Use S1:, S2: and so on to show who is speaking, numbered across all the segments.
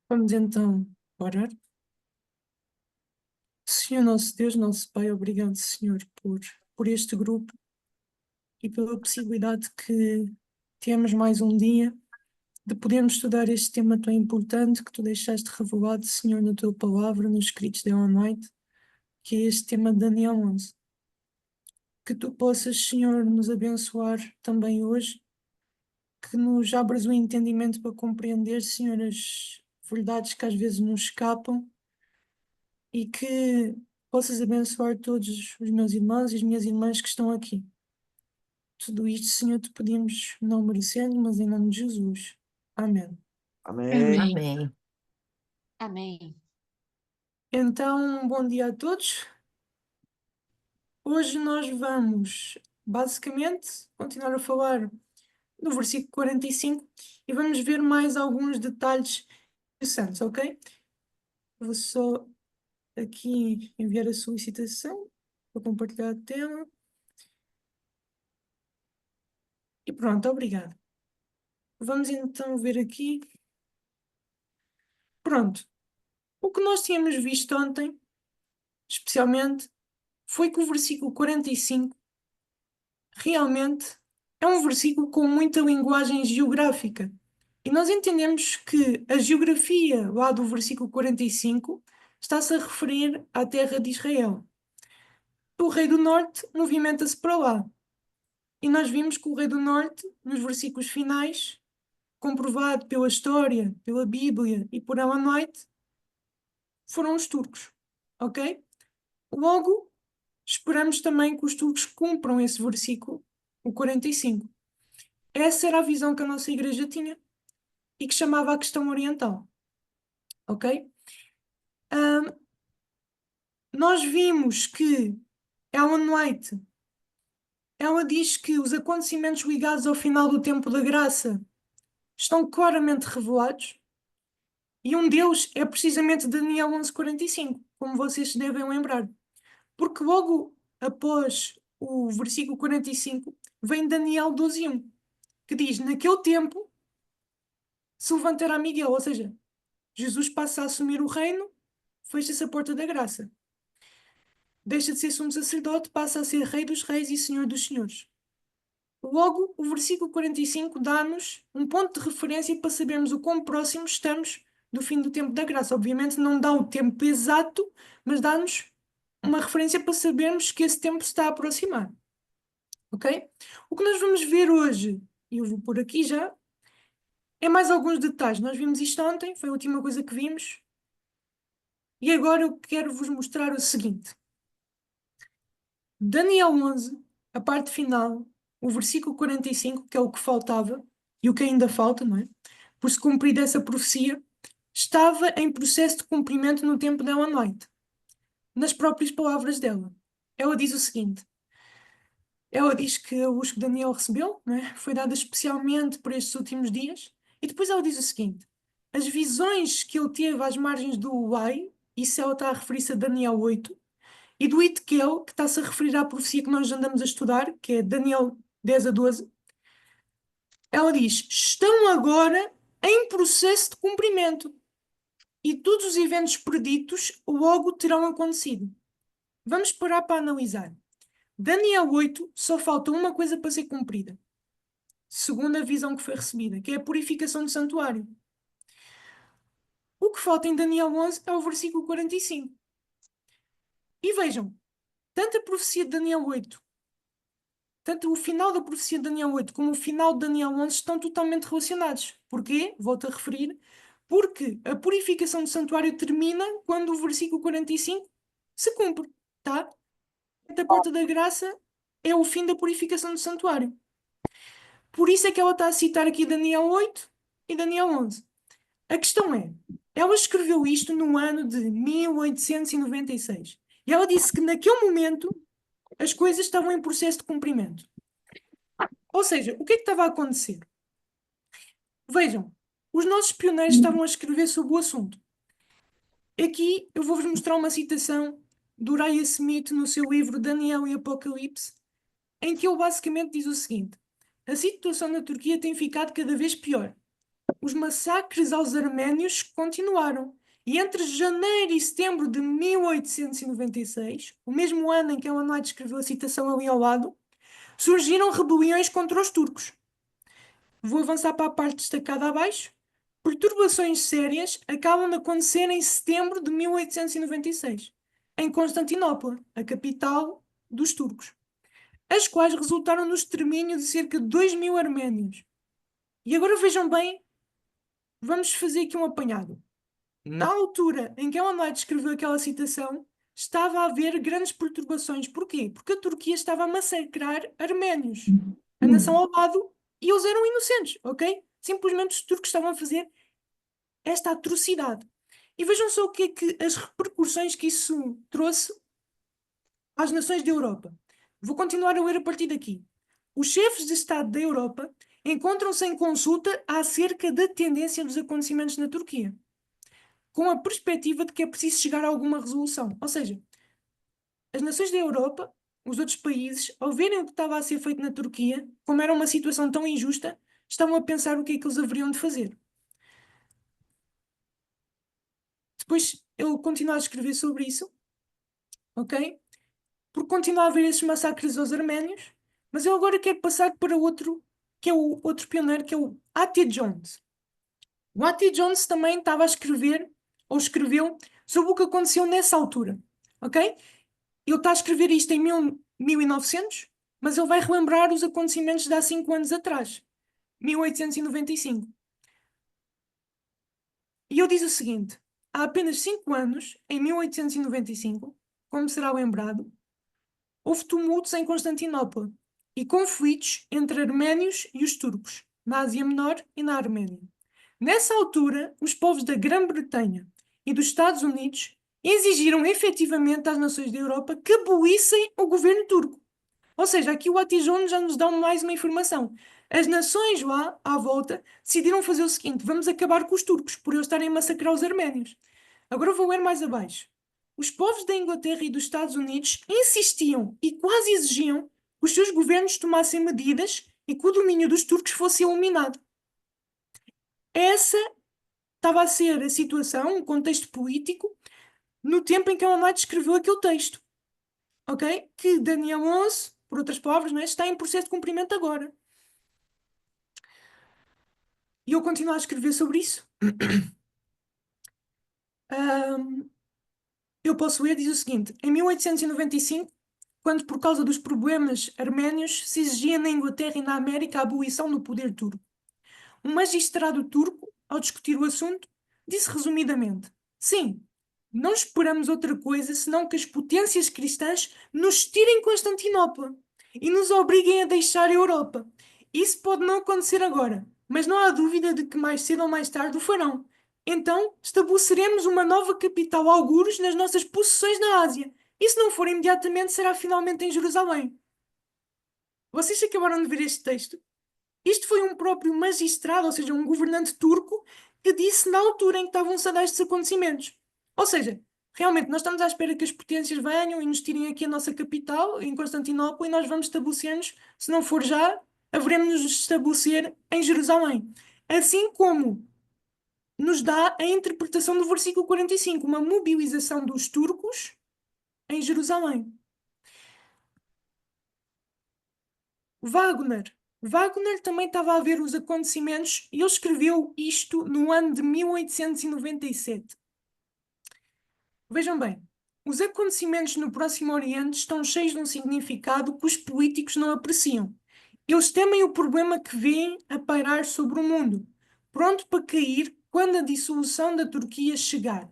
S1: Vamos então orar. Senhor nosso Deus, nosso Pai, obrigado, Senhor, por este grupo e pela possibilidade que temos mais um dia de podermos estudar este tema tão importante que tu deixaste revelado, Senhor, na tua palavra, nos escritos de Ellen White, que é este tema de Daniel 11. Que tu possas, Senhor, nos abençoar também hoje, que nos abras o entendimento para compreender, Senhor, as verdades que às vezes nos escapam e que possas abençoar todos os meus irmãos e as minhas irmãs que estão aqui. Tudo isto, Senhor, te pedimos não merecendo, mas em nome de Jesus. Amém.
S2: Amém.
S3: Amém.
S4: Amém.
S1: Então, bom dia a todos. Hoje nós vamos, basicamente, continuar a falar no versículo 45 e vamos ver mais alguns detalhes interessantes, ok? Vou só aqui enviar a solicitação para compartilhar a tela. E pronto, obrigado. Vamos então ver aqui. Pronto. O que nós tínhamos visto ontem, especialmente, foi que o versículo 45 realmente é um versículo com muita linguagem geográfica. E nós entendemos que a geografia lá do versículo 45 está-se a referir à terra de Israel. O rei do norte movimenta-se para lá. E nós vimos que o rei do norte, nos versículos finais, comprovado pela história, pela Bíblia e por Ellen White, foram os turcos, ok? Logo, esperamos também que os turcos cumpram esse versículo, o 45. Essa era a visão que a nossa igreja tinha e que chamava a questão oriental, ok? Nós vimos que Ellen White, ela diz que os acontecimentos ligados ao final do tempo da graça estão claramente revelados e um deles é precisamente Daniel 11:45, como vocês se devem lembrar. Porque logo após o versículo 45 vem Daniel 12:1, que diz: naquele tempo se levantará Miguel, ou seja, Jesus passa a assumir o reino, fecha-se a porta da graça. Deixa de ser sumo sacerdote, passa a ser rei dos reis e senhor dos senhores. Logo, o versículo 45 dá-nos um ponto de referência para sabermos o quão próximos estamos do fim do tempo da graça. Obviamente não dá o tempo exato, mas dá-nos uma referência para sabermos que esse tempo se está a aproximar. Ok? O que nós vamos ver hoje, e eu vou por aqui já, é mais alguns detalhes. Nós vimos isto ontem, foi a última coisa que vimos. E agora eu quero vos mostrar o seguinte. Daniel 11, a parte final, o versículo 45, que é o que faltava, e o que ainda falta, não é? Por se cumprir essa profecia, estava em processo de cumprimento no tempo de Ellen White. Nas próprias palavras dela. Ela diz o seguinte. Ela diz que a luz que Daniel recebeu, né, foi dada especialmente por estes últimos dias. E depois ela diz o seguinte: as visões que ele teve às margens do Uai, isso ela está a referir-se a Daniel 8, e do Itkel, que está-se a referir à profecia que nós andamos a estudar, que é Daniel 10-12. Ela diz: estão agora em processo de cumprimento, e todos os eventos preditos logo terão acontecido. Vamos parar para analisar. Daniel 8 só falta uma coisa para ser cumprida, segundo a visão que foi recebida, que é a purificação do santuário. O que falta em Daniel 11 é o versículo 45. E vejam, tanto a profecia de Daniel 8, tanto o final da profecia de Daniel 8 como o final de Daniel 11 estão totalmente relacionados. Porquê? Volto a referir. Porque a purificação do santuário termina quando o versículo 45 se cumpre, tá? A porta da graça é o fim da purificação do santuário. Por isso é que ela está a citar aqui Daniel 8 e Daniel 11. A questão é, ela escreveu isto no ano de 1896. E ela disse que naquele momento as coisas estavam em processo de cumprimento. Ou seja, o que é que estava a acontecer? Vejam, os nossos pioneiros estavam a escrever sobre o assunto. Aqui eu vou-vos mostrar uma citação do Uriah Smith no seu livro Daniel e Apocalipse, em que ele basicamente diz o seguinte: a situação na Turquia tem ficado cada vez pior. os massacres aos arménios continuaram. E entre janeiro e setembro de 1896, o mesmo ano em que Ellen White escreveu a citação ali ao lado, surgiram rebeliões contra os turcos. Vou avançar para a parte destacada abaixo. Perturbações sérias acabam de acontecer em setembro de 1896, em Constantinopla, a capital dos turcos, as quais resultaram no extermínio de cerca de 2.000 arménios. E agora vejam bem, vamos fazer aqui um apanhado. Na altura em que Ellen White escreveu aquela citação, estava a haver grandes perturbações. Porquê? Porque a Turquia estava a massacrar arménios, a nação ao lado, e eles eram inocentes, ok? Simplesmente os turcos estavam a fazer esta atrocidade. E vejam só o que é que as repercussões que isso trouxe às nações da Europa. Vou continuar a ler a partir daqui. Os chefes de Estado da Europa encontram-se em consulta acerca da tendência dos acontecimentos na Turquia, com a perspectiva de que é preciso chegar a alguma resolução. Ou seja, as nações da Europa, os outros países, ao verem o que estava a ser feito na Turquia, como era uma situação tão injusta, estavam a pensar o que é que eles haveriam de fazer. Depois ele continua a escrever sobre isso, ok? Porque continua a haver esses massacres aos arménios, mas eu agora quero passar para outro, que é o outro pioneiro, que é o A.T. Jones. O A.T. Jones também estava a escrever, ou escreveu, sobre o que aconteceu nessa altura, ok? Ele está a escrever isto em 1900, mas ele vai relembrar os acontecimentos de há 5 anos atrás, 1895. E ele diz o seguinte: há apenas 5 anos, em 1895, como será lembrado, houve tumultos em Constantinopla e conflitos entre arménios e os turcos, na Ásia Menor e na Arménia. Nessa altura, os povos da Grã-Bretanha e dos Estados Unidos exigiram efetivamente às nações da Europa que abolissem o governo turco. Ou seja, aqui o Atijono já nos dá mais uma informação. As nações lá, à volta, decidiram fazer o seguinte: vamos acabar com os turcos, por eles estarem a massacrar os arménios. Agora vou ler mais abaixo. Os povos da Inglaterra e dos Estados Unidos insistiam e quase exigiam que os seus governos tomassem medidas e que o domínio dos turcos fosse eliminado. Essa estava a ser a situação, um contexto político, no tempo em que Ellen White escreveu aquele texto. Ok? Que Daniel 11, por outras palavras, não é? Está em processo de cumprimento agora. E eu continuo a escrever sobre isso. Eu posso ler, diz o seguinte: em 1895, quando por causa dos problemas arménios se exigia na Inglaterra e na América a abolição do poder turco, um magistrado turco, ao discutir o assunto, disse resumidamente: sim, não esperamos outra coisa senão que as potências cristãs nos tirem Constantinopla e nos obriguem a deixar a Europa. Isso pode não acontecer agora, mas não há dúvida de que mais cedo ou mais tarde o farão. Então, estabeleceremos uma nova capital algures nas nossas possessões na Ásia. E se não for imediatamente, será finalmente em Jerusalém. Vocês acabaram de ver este texto? Isto foi um próprio magistrado, ou seja, um governante turco, que disse na altura em que estavam-se a dar estes acontecimentos. Ou seja, realmente nós estamos à espera que as potências venham e nos tirem aqui a nossa capital, em Constantinopla, e nós vamos estabelecer-nos, se não for já, haveremos de nos estabelecer em Jerusalém. Assim como nos dá a interpretação do versículo 45, uma mobilização dos turcos em Jerusalém. Wagner. Wagner também estava a ver os acontecimentos e ele escreveu isto no ano de 1897. Vejam bem, os acontecimentos no Próximo Oriente estão cheios de um significado que os políticos não apreciam. Eles temem o problema que vêem a pairar sobre o mundo, pronto para cair quando a dissolução da Turquia chegar.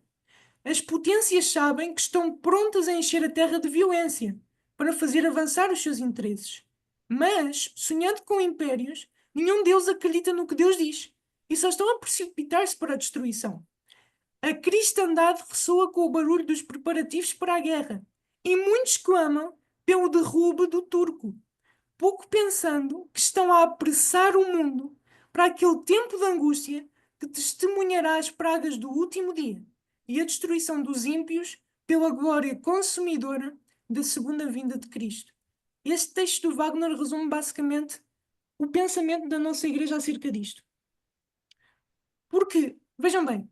S1: As potências sabem que estão prontas a encher a terra de violência para fazer avançar os seus interesses. Mas, sonhando com impérios, nenhum deles acredita no que Deus diz e só estão a precipitar-se para a destruição. A cristandade ressoa com o barulho dos preparativos para a guerra e muitos clamam pelo derrube do turco, pouco pensando que estão a apressar o mundo para aquele tempo de angústia que testemunhará as pragas do último dia e a destruição dos ímpios pela glória consumidora da segunda vinda de Cristo. Este texto do Wagner resume basicamente o pensamento da nossa igreja acerca disto. Porque, vejam bem,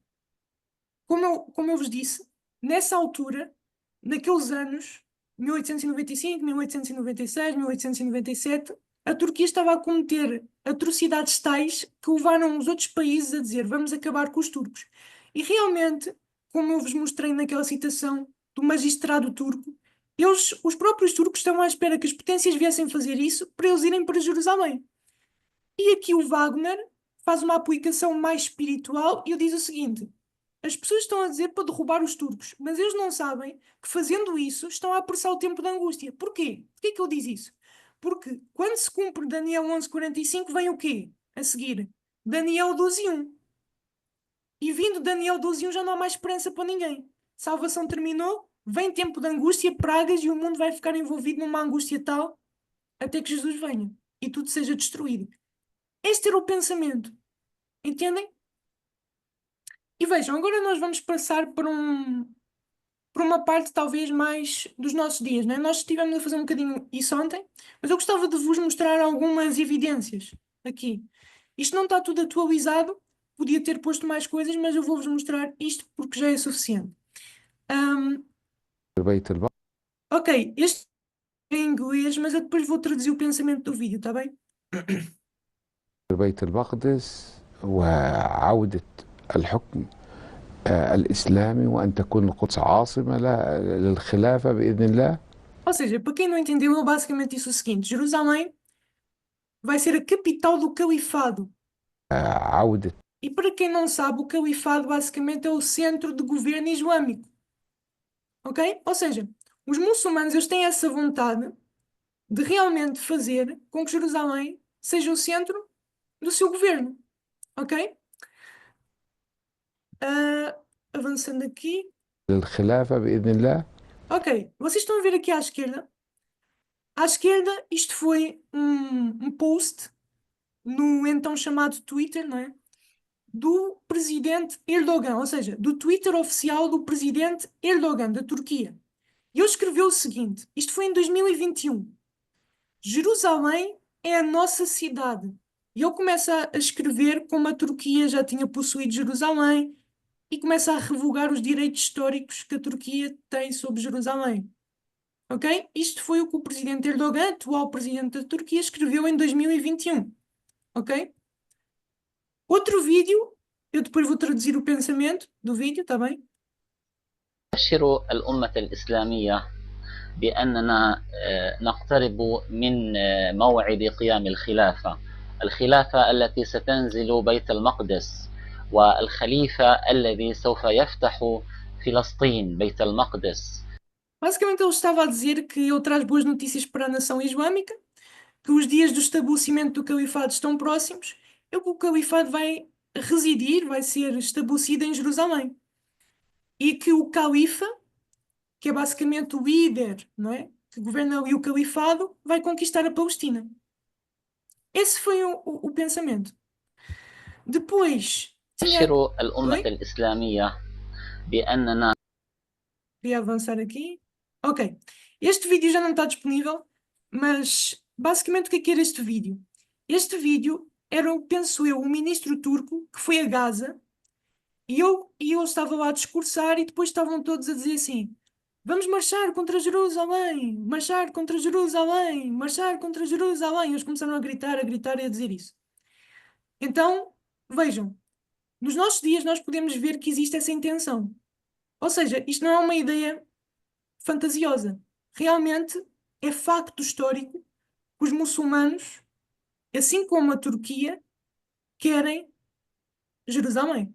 S1: como eu vos disse, nessa altura, naqueles anos, 1895, 1896, 1897, a Turquia estava a cometer atrocidades tais que levaram os outros países a dizer vamos acabar com os turcos. E realmente, como eu vos mostrei naquela citação do magistrado turco, os próprios turcos estavam à espera que as potências viessem fazer isso para eles irem para Jerusalém. E aqui o Wagner faz uma aplicação mais espiritual e ele diz o seguinte: as pessoas estão a dizer para derrubar os turcos, mas eles não sabem que fazendo isso estão a apressar o tempo da angústia. Porquê? Porquê que ele diz isso? Porque quando se cumpre Daniel 11:45 vem o quê? A seguir, Daniel 12:1. E vindo Daniel 12:1 já não há mais esperança para ninguém. Salvação terminou, vem tempo de angústia, pragas e o mundo vai ficar envolvido numa angústia tal até que Jesus venha e tudo seja destruído. Este era o pensamento. Entendem? E vejam, agora nós vamos passar por uma parte talvez mais dos nossos dias, né? Nós estivemos a fazer um bocadinho isso ontem, mas eu gostava de vos mostrar algumas evidências aqui. Isto não está tudo atualizado, podia ter posto mais coisas, mas eu vou-vos mostrar isto porque já é suficiente. Ahm,
S2: بيت المقدس
S1: ok, este é em inglês, mas eu depois vou traduzir o pensamento do vídeo, está bem?
S2: بيت المقدس وعودة الحكم الإسلامي وأن تكون القدس عاصمة للخلافة بإذن الله.
S1: Ou seja, para quem não entendeu, eu basicamente disse o seguinte: Jerusalém vai ser a capital do califado.
S2: عودة
S1: E para quem não sabe, o califado basicamente é o centro de governo islâmico, ok? Ou seja, os muçulmanos eles têm essa vontade de realmente fazer com que Jerusalém seja o centro do seu governo, ok? Ah, avançando aqui.
S2: للخلافة بإذن الله.
S1: Ok, vocês estão a ver aqui à esquerda? À esquerda, isto foi um post no então chamado Twitter, não é? Do presidente Erdogan, ou seja, do Twitter oficial do presidente Erdogan, da Turquia. E ele escreveu o seguinte: isto foi em 2021. Jerusalém é a nossa cidade. E ele começa a escrever como a Turquia já tinha possuído Jerusalém e começa a revogar os direitos históricos que a Turquia tem sobre Jerusalém. Ok? Isto foi o que o presidente Erdogan, atual presidente da Turquia, escreveu em 2021. Ok? Outro vídeo, eu depois vou traduzir o pensamento do vídeo, está bem?
S3: تبشر الأمة الإسلامية بأننا نقترب من موعد قيام الخلافة، الخلافة التي ستنزل بيت المقدس، والخليفة الذي سوف يفتح فلسطين بيت المقدس.
S1: Basicamente, ele estava a dizer que ele traz boas notícias para a nação islâmica, que os dias do estabelecimento do califado estão próximos, e que o califado vai residir, vai ser estabelecido em Jerusalém. E que o califa, que é basicamente o líder, não é? Que governa ali o califado, vai conquistar a Palestina. Esse foi o pensamento. Depois tinha.
S3: تبشر الأمة
S1: Oi?
S3: الإسلامية بأننا
S1: Queria avançar aqui. Ok. Este vídeo já não está disponível, mas basicamente o que é que era este vídeo? Este vídeo era, penso eu, um ministro turco que foi a Gaza e eu estava lá a discursar e depois estavam todos a dizer assim: vamos marchar contra Jerusalém, marchar contra Jerusalém, marchar contra Jerusalém. Eles começaram a gritar e a dizer isso. Então, vejam, nos nossos dias nós podemos ver que existe essa intenção. Ou seja, isto não é uma ideia fantasiosa. Realmente é facto histórico que os muçulmanos, assim como a Turquia, querem Jerusalém.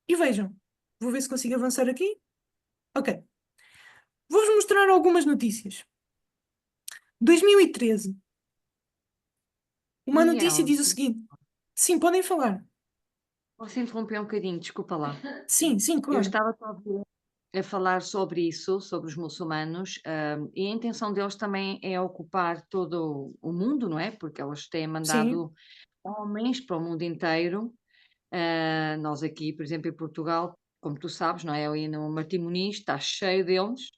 S1: E vejam, vou ver se consigo avançar aqui. Ok. Vou-vos mostrar algumas notícias. 2013. Uma notícia
S4: Daniel,
S1: diz o seguinte. Sim, podem falar.
S4: posso interromper um bocadinho? Desculpa lá.
S1: Sim, sim,
S4: Eu
S1: claro.
S4: estava a ouvir a falar sobre isso, sobre os muçulmanos, e a intenção deles também é ocupar todo o mundo, não é? Porque eles têm
S1: Sim,
S4: mandado homens para o mundo inteiro. Nós aqui, por exemplo, em Portugal, como tu sabes, não é? Ali no Martim Moniz está cheio deles.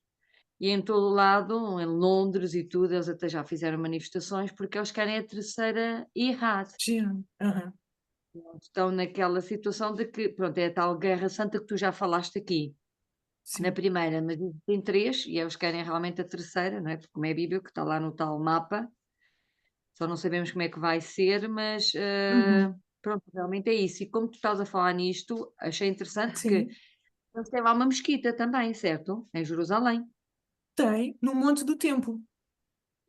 S4: E em todo o lado, em Londres e tudo, eles até já fizeram manifestações porque eles querem a terceira Irad.
S1: sim. Aham.
S4: estão naquela situação de que, pronto, é a tal guerra santa que tu já falaste aqui. Na
S1: Sim.
S4: primeira, mas tem 3 e eles querem realmente a terceira, não é? Porque como é bíblico, que está lá no tal mapa, só não sabemos como é que vai ser, mas
S1: Uhum.
S4: pronto, realmente é isso. E como tu estás a falar nisto, achei interessante porque
S1: Sim.
S4: eles têm lá uma mesquita também, certo? Em Jerusalém.
S1: Tem no Monte do Templo.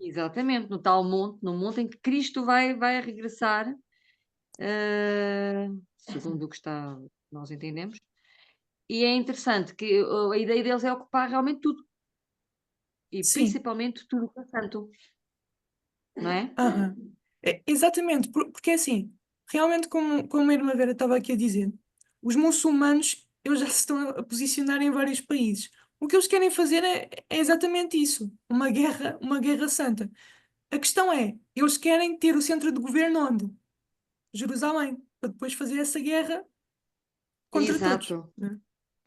S4: Exatamente, no tal monte, no monte em que Cristo vai regressar, segundo o que está, nós entendemos. E é interessante que a ideia deles é ocupar realmente tudo, e
S1: Sim.
S4: principalmente tudo que é santo, não é?
S1: Aham. Exatamente, porque é assim, realmente como a irmã Vera estava aqui a dizer, os muçulmanos eles já se estão a posicionar em vários países. O que eles querem fazer é exatamente isso, uma guerra santa. A questão é, eles querem ter o centro de governo onde? Jerusalém, para depois fazer essa guerra contra todos,
S4: Exato,
S1: né?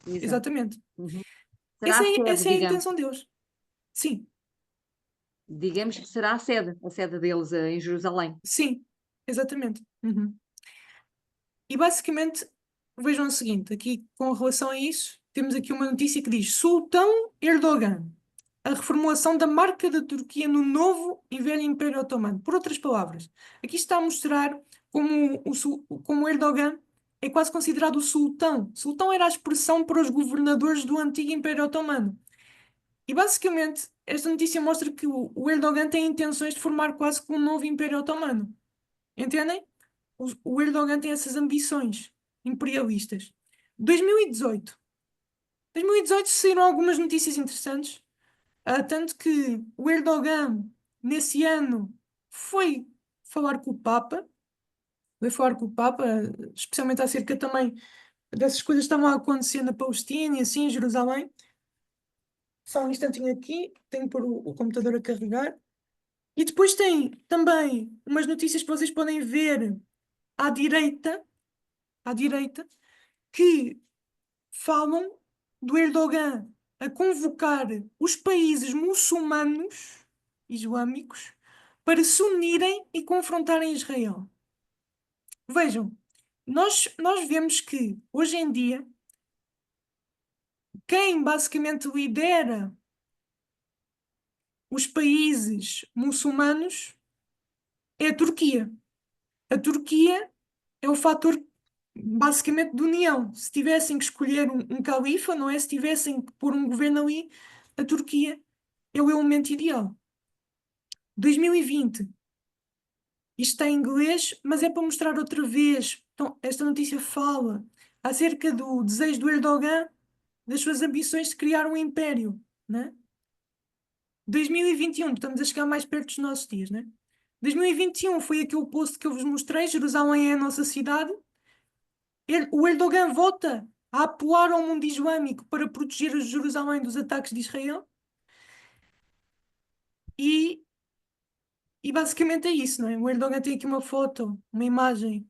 S4: exato.
S1: Exatamente.
S4: Uhum. Será a sede,
S1: Essa é a
S4: digamos.
S1: intenção deles. Sim,
S4: Digamos que será a sede deles em Jerusalém.
S1: sim, exatamente. Uhum. E basicamente, vejam o seguinte, aqui com relação a isso, temos aqui uma notícia que diz Sultão Erdogan, a reformulação da marca da Turquia no novo e velho Império Otomano. Por outras palavras, aqui está a mostrar como Erdogan é quase considerado o sultão. Sultão era a expressão para os governadores do antigo Império Otomano. E basicamente, esta notícia mostra que o Erdogan tem intenções de formar quase que um novo Império Otomano. Entendem? O Erdogan tem essas ambições imperialistas. 2018. 2018 saíram algumas notícias interessantes, tanto que o Erdogan, nesse ano, foi falar com o Papa, foi falar com o Papa, especialmente acerca também dessas coisas que estavam a acontecer na Palestina e assim em Jerusalém. Só um instantinho aqui, tenho que pôr o computador a carregar. E depois tem também umas notícias que vocês podem ver à direita, à direita, que falam do Erdogan a convocar os países muçulmanos islâmicos para se unirem e confrontarem Israel. Vejam, nós vemos que hoje em dia quem basicamente lidera os países muçulmanos é a Turquia. A Turquia é o fator basicamente de união. Se tivessem que escolher um califa, não é? Se tivessem que pôr um governo ali, a Turquia é o elemento ideal. 2020, isto está em inglês, mas é para mostrar outra vez. Então, esta notícia fala acerca do desejo do Erdogan, das suas ambições de criar um império, né? 2021, estamos a chegar mais perto dos nossos dias, né? 2021 foi aquele post que eu vos mostrei, Jerusalém é a nossa cidade. O Erdogan volta a apelar ao mundo islâmico para proteger Jerusalém dos ataques de Israel e, e basicamente é isso, não é? O Erdogan tem aqui uma foto, uma imagem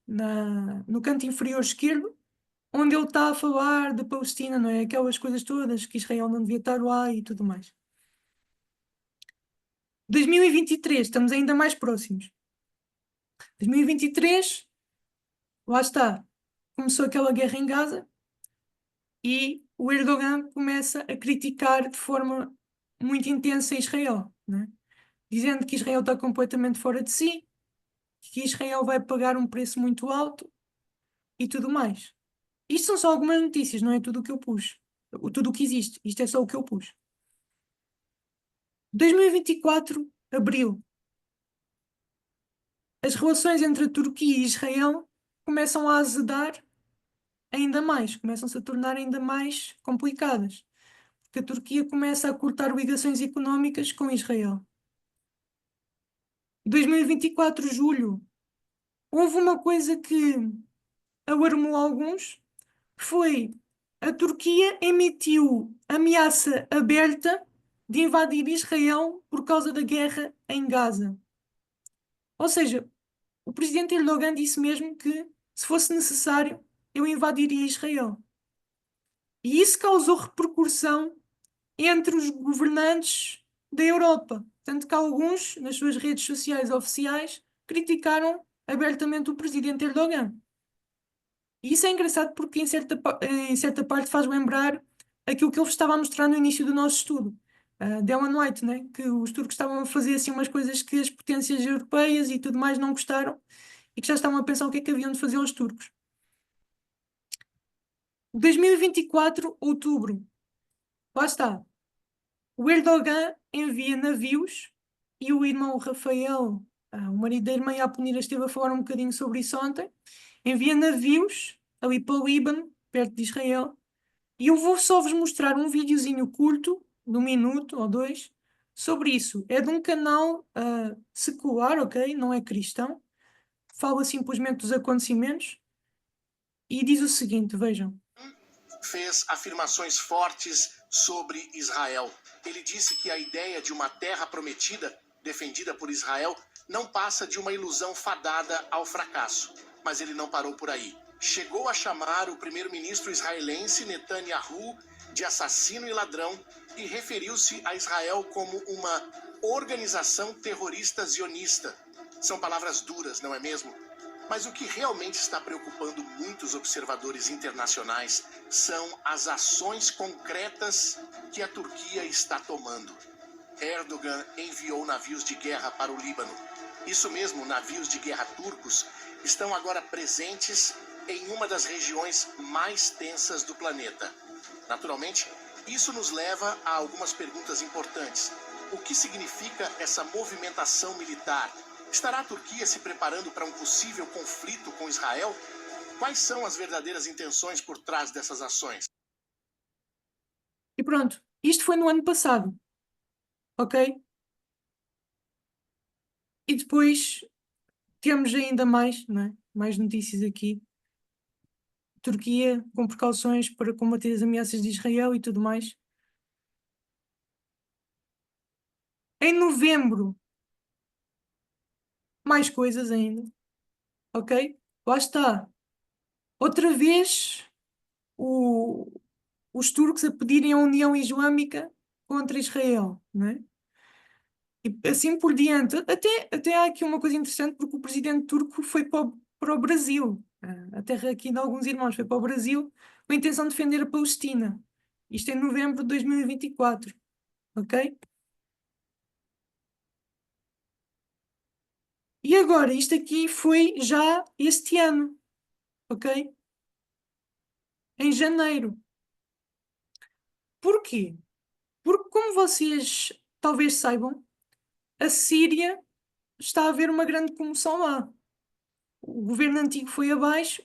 S1: no canto inferior esquerdo, onde ele está a falar da Palestina, não é? Aquelas coisas todas que Israel não devia estar lá e tudo mais. 2023, estamos ainda mais próximos. 2023, lá está, começou aquela guerra em Gaza e o Erdogan começa a criticar de forma muito intensa Israel, né? Dizendo que Israel está completamente fora de si, que Israel vai pagar um preço muito alto e tudo mais. Isto são só algumas notícias, não é tudo o que eu pus. Tudo o que existe. Isto é só o que eu pus. 2024, abril. As relações entre a Turquia e Israel começam a azedar ainda mais, começam-se a tornar ainda mais complicadas. Porque a Turquia começa a cortar ligações económicas com Israel. 2024, julho, houve uma coisa que alarmou alguns, foi a Turquia emitiu ameaça aberta de invadir Israel por causa da guerra em Gaza. Ou seja, o presidente Erdogan disse mesmo que, se fosse necessário, eu invadiria Israel. E isso causou repercussão entre os governantes da Europa. Tanto que alguns, nas suas redes sociais oficiais, criticaram abertamente o presidente Erdogan. E isso é engraçado porque em certa parte faz lembrar aquilo que ele estava a mostrar no início do nosso estudo. Ellen White, né? Que os turcos estavam a fazer assim umas coisas que as potências europeias e tudo mais não gostaram e que já estavam a pensar o que é que haviam de fazer aos turcos. 2024, outubro. Lá está. O Erdogan envia navios e o irmão Rafael, o marido da irmã Yaponira, esteve a falar um bocadinho sobre isso ontem. Envia navios ali para o Líbano, perto de Israel. E eu vou só vos mostrar um videozinho curto, de 1 minuto ou 2, sobre isso. É de um canal secular, ok? Não é cristão. Fala simplesmente dos acontecimentos e diz o seguinte, vejam.
S5: Fez afirmações fortes sobre Israel. Ele disse que a ideia de uma terra prometida, defendida por Israel, não passa de uma ilusão fadada ao fracasso. Mas ele não parou por aí. Chegou a chamar o primeiro-ministro israelense Netanyahu de assassino e ladrão e referiu-se a Israel como uma organização terrorista zionista. São palavras duras, não é mesmo? Mas o que realmente está preocupando muitos observadores internacionais são as ações concretas que a Turquia está tomando. Erdogan enviou navios de guerra para o Líbano. Isso mesmo, navios de guerra turcos estão agora presentes em uma das regiões mais tensas do planeta. Naturalmente, isso nos leva a algumas perguntas importantes. O que significa essa movimentação militar? Estará a Turquia se preparando para um possível conflito com Israel? Quais são as verdadeiras intenções por trás dessas ações?
S1: E pronto, isto foi no ano passado, ok? E depois temos ainda mais, não é? Mais notícias aqui. Turquia com precauções para combater as ameaças de Israel e tudo mais. Em novembro, mais coisas ainda, ok? Lá está. Outra vez, os turcos a pedirem a União Islâmica contra Israel, não é? E assim por diante. Até há aqui uma coisa interessante, porque o presidente turco foi para o Brasil. A terra aqui de alguns irmãos foi para o Brasil com a intenção de defender a Palestina. Isto em novembro de 2024, ok? E agora, isto aqui foi já este ano, ok? Em janeiro. Porquê? Porque, como vocês talvez saibam, a Síria está a haver uma grande comoção lá. O governo antigo foi abaixo,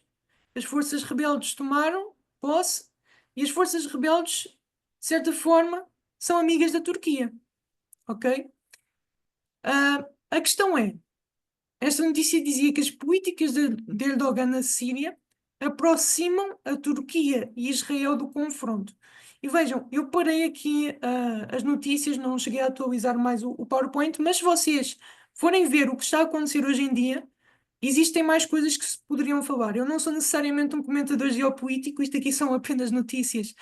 S1: as forças rebeldes tomaram posse e as forças rebeldes, de certa forma, são amigas da Turquia, ok? A questão é, esta notícia dizia que as políticas de Erdogan na Síria aproximam a Turquia e Israel do confronto. E vejam, eu parei aqui as notícias, não cheguei a atualizar mais o PowerPoint, mas se vocês forem ver o que está a acontecer hoje em dia, existem mais coisas que se poderiam falar. Eu não sou necessariamente um comentador geopolítico, isto aqui são apenas notícias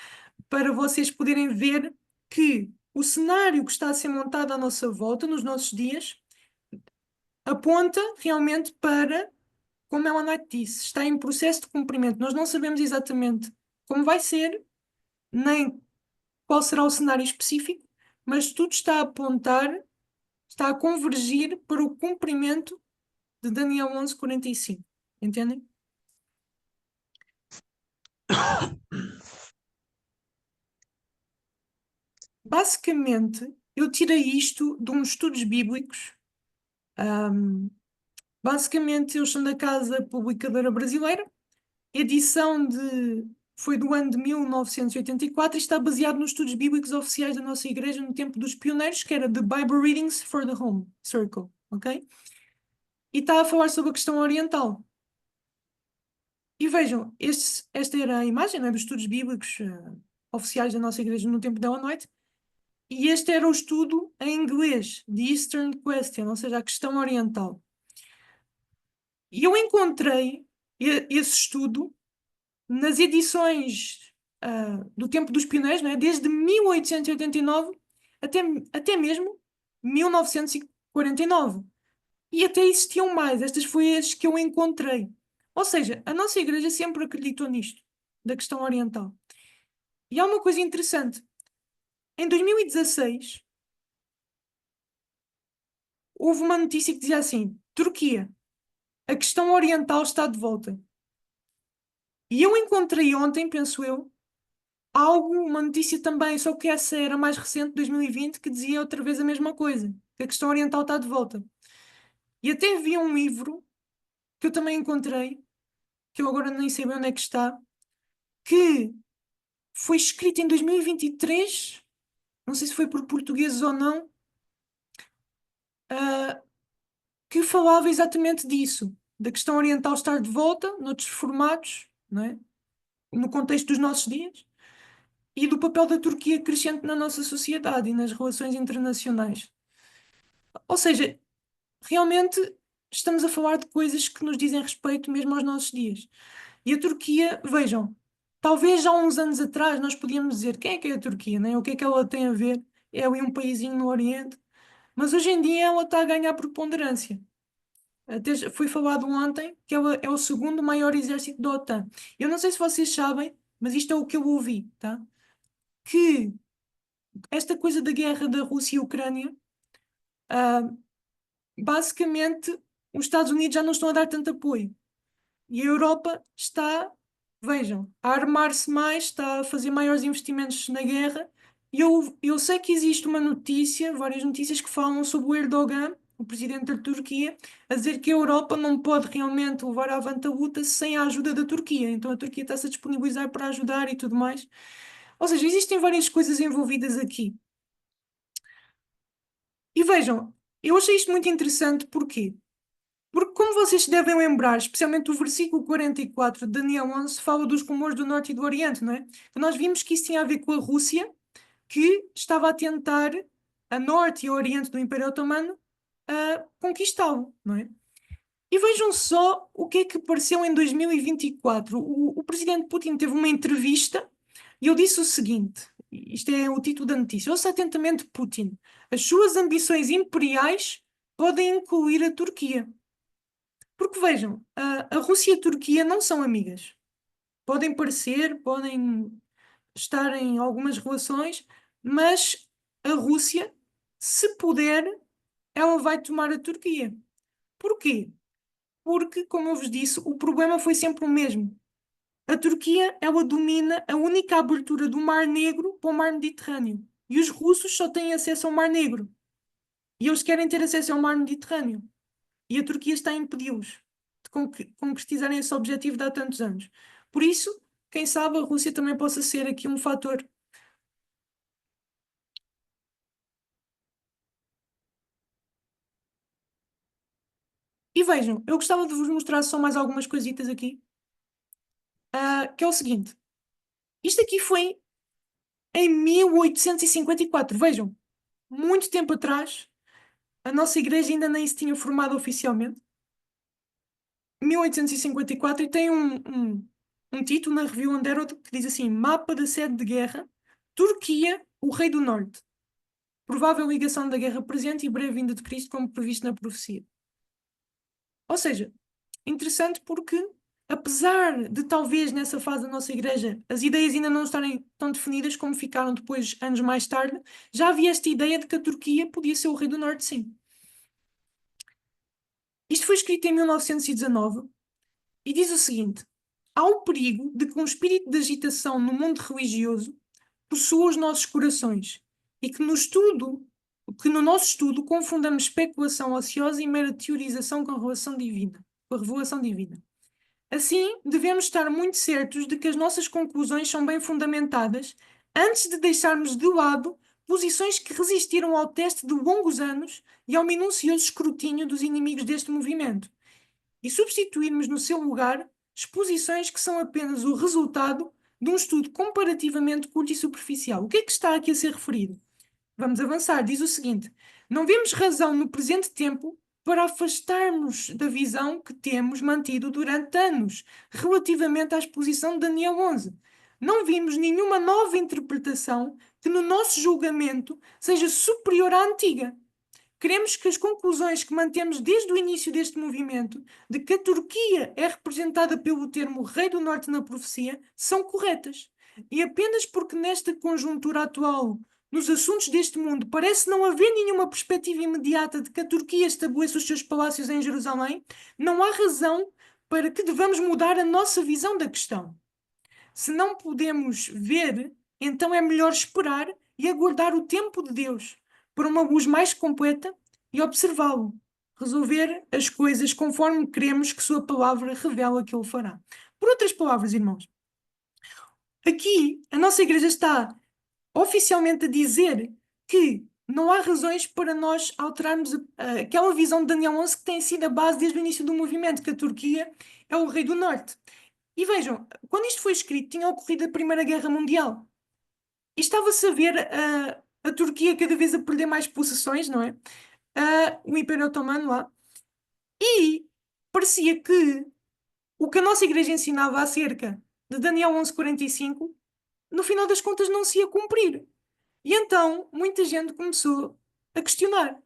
S1: para vocês poderem ver que o cenário que está a ser montado à nossa volta nos nossos dias aponta realmente para, como Ellen White disse, está em processo de cumprimento. Nós não sabemos exatamente como vai ser, nem qual será o cenário específico, mas tudo está a apontar, está a convergir para o cumprimento de Daniel 11:45. Entendem? Basicamente, eu tirei isto de uns estudos bíblicos. Basicamente, eles são da Casa Publicadora Brasileira. Foi do ano de 1984 e está baseado nos estudos bíblicos oficiais da nossa igreja no tempo dos pioneiros, que era The Bible Readings for the Home Circle, ok? E está a falar sobre a questão oriental. E vejam, esta era a imagem, não é, dos estudos bíblicos oficiais da nossa igreja no tempo da Ellen White. E este era o estudo em inglês, The Eastern Question, ou seja, a questão oriental. E eu encontrei esse estudo nas edições do tempo dos pioneiros, né? Desde 1889 até mesmo 1949. E até existiam mais. Estas foi as que eu encontrei. Ou seja, a nossa igreja sempre acreditou nisto, da questão oriental. E há uma coisa interessante. Em 2016, houve uma notícia que dizia assim: Turquia, a questão oriental está de volta. E eu encontrei ontem, penso eu, uma notícia também, só que essa era mais recente, 2020, que dizia outra vez a mesma coisa, que a questão oriental está de volta. E até vi um livro que eu também encontrei, que eu agora nem sei bem onde é que está, que foi escrito em 2023, não sei se foi por portugueses ou não, que falava exatamente disso, da questão oriental estar de volta, noutros formatos, não é? No contexto dos nossos dias, e do papel da Turquia crescente na nossa sociedade e nas relações internacionais. Ou seja, realmente estamos a falar de coisas que nos dizem respeito mesmo aos nossos dias. E a Turquia, vejam, talvez já há uns anos atrás nós podíamos dizer quem é a Turquia, né? O que é que ela tem a ver? É ali um paísinho no Oriente. Mas hoje em dia ela está a ganhar preponderância. Até foi falado ontem que ela é o segundo maior exército da OTAN. Eu não sei se vocês sabem, mas isto é o que eu ouvi, tá? Que esta coisa da guerra da Rússia e Ucrânia, ah, basicamente, os Estados Unidos já não estão a dar tanto apoio. E a Europa está, vejam, a armar-se mais, está a fazer maiores investimentos na guerra. E eu sei que existe uma notícia, várias notícias que falam sobre o Erdogan, o presidente da Turquia, a dizer que a Europa não pode realmente levar avante a luta sem a ajuda da Turquia. Então a Turquia está-se a disponibilizar para ajudar e tudo mais. Ou seja, existem várias coisas envolvidas aqui. E vejam, eu achei isto muito interessante, porquê? Porque, como vocês se devem lembrar, especialmente o versículo 44 de Daniel 11 fala dos rumores do Norte e do Oriente, não é? Então, nós vimos que isso tinha a ver com a Rússia, que estava a tentar, a Norte e a Oriente do Império Otomano, conquistá-lo, não é? E vejam só o que é que apareceu em 2024. O presidente Putin teve uma entrevista e ele disse o seguinte, isto é o título da notícia: ouça atentamente Putin. As suas ambições imperiais podem incluir a Turquia. Porque vejam, a Rússia e a Turquia não são amigas. Podem parecer, podem estar em algumas relações, mas a Rússia, se puder, ela vai tomar a Turquia. Porquê? Porque, como eu vos disse, o problema foi sempre o mesmo. A Turquia, ela domina a única abertura do Mar Negro para o Mar Mediterrâneo. E os russos só têm acesso ao Mar Negro. E eles querem ter acesso ao Mar Mediterrâneo. E a Turquia está a impedi-los de concretizarem esse objetivo de há tantos anos. Por isso, quem sabe a Rússia também possa ser aqui um fator. E vejam, eu gostava de vos mostrar só mais algumas coisitas aqui, que é o seguinte. Isto aqui foi em 1854. Vejam, muito tempo atrás, a nossa igreja ainda nem se tinha formado oficialmente. 1854, e tem um título na Review on Herald que diz assim: Mapa da sede de guerra, Turquia, o Rei do Norte. Provável ligação da guerra presente e breve vinda de Cristo, como previsto na profecia. Ou seja, interessante porque, apesar de talvez nessa fase da nossa igreja as ideias ainda não estarem tão definidas como ficaram depois, anos mais tarde, já havia esta ideia de que a Turquia podia ser o Rei do Norte, sim. Isto foi escrito em 1919 e diz o seguinte: há o perigo de que um espírito de agitação no mundo religioso possua os nossos corações e que no nosso estudo confundamos especulação ociosa e mera teorização com a revelação divina. Assim, devemos estar muito certos de que as nossas conclusões são bem fundamentadas antes de deixarmos de lado posições que resistiram ao teste de longos anos e ao minucioso escrutínio dos inimigos deste movimento, e substituirmos no seu lugar exposições que são apenas o resultado de um estudo comparativamente curto e superficial. O que é que está aqui a ser referido? Vamos avançar. Diz o seguinte: não vemos razão no presente tempo para afastarmos da visão que temos mantido durante anos relativamente à exposição de Daniel 11. Não vimos nenhuma nova interpretação que, no nosso julgamento, seja superior à antiga. queremos que as conclusões que mantemos desde o início deste movimento, de que a Turquia é representada pelo termo Rei do Norte na profecia, são corretas. E apenas porque nesta conjuntura atual, nos assuntos deste mundo, parece não haver nenhuma perspectiva imediata de que a Turquia estabeleça os seus palácios em Jerusalém, não há razão para que devamos mudar a nossa visão da questão. Se não podemos ver, então é melhor esperar e aguardar o tempo de Deus para uma luz mais completa e observá-lo, resolver as coisas conforme queremos que sua palavra revela que ele fará. Por outras palavras, irmãos, aqui a nossa igreja está oficialmente a dizer que não há razões para nós alterarmos aquela visão de Daniel 11 que tem sido a base desde o início do movimento, que a Turquia é o rei do norte. E vejam, quando isto foi escrito, tinha ocorrido a Primeira Guerra Mundial. E estava-se a ver a Turquia cada vez a perder mais possessões, não é? O Império Otomano lá. E parecia que o que a nossa igreja ensinava acerca de Daniel 11:45, no final das contas não se ia cumprir. E então muita gente começou a questionar.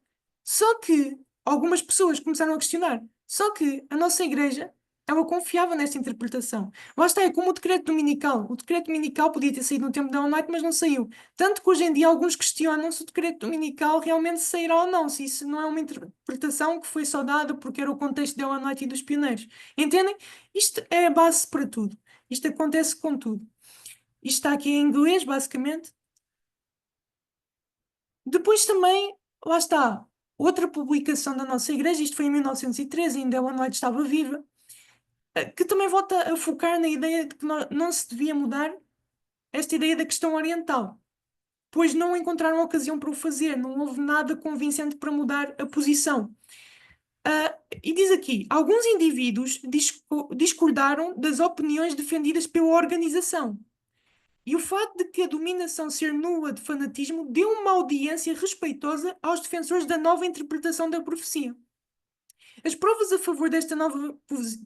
S1: Só que algumas pessoas começaram a questionar. Só que a nossa igreja, ela confiava nesta interpretação. Lá está, é como o decreto dominical. O decreto dominical podia ter saído no tempo da Ellen White, mas não saiu. Tanto que hoje em dia alguns questionam se o decreto dominical realmente sairá ou não, se isso não é uma interpretação que foi só dada porque era o contexto da Ellen White e dos pioneiros. Entendem? Isto é a base para tudo. Isto acontece com tudo. Isto está aqui em inglês, basicamente. Depois também, lá está, outra publicação da nossa igreja, isto foi em 1913, ainda a Ellen White estava viva, que também volta a focar na ideia de que não se devia mudar esta ideia da questão oriental, pois não encontraram ocasião para o fazer, não houve nada convincente para mudar a posição. E diz aqui, alguns indivíduos discordaram das opiniões defendidas pela organização. E o fato de que a dominação ser nula de fanatismo deu uma audiência respeitosa aos defensores da nova interpretação da profecia. As provas a favor desta nova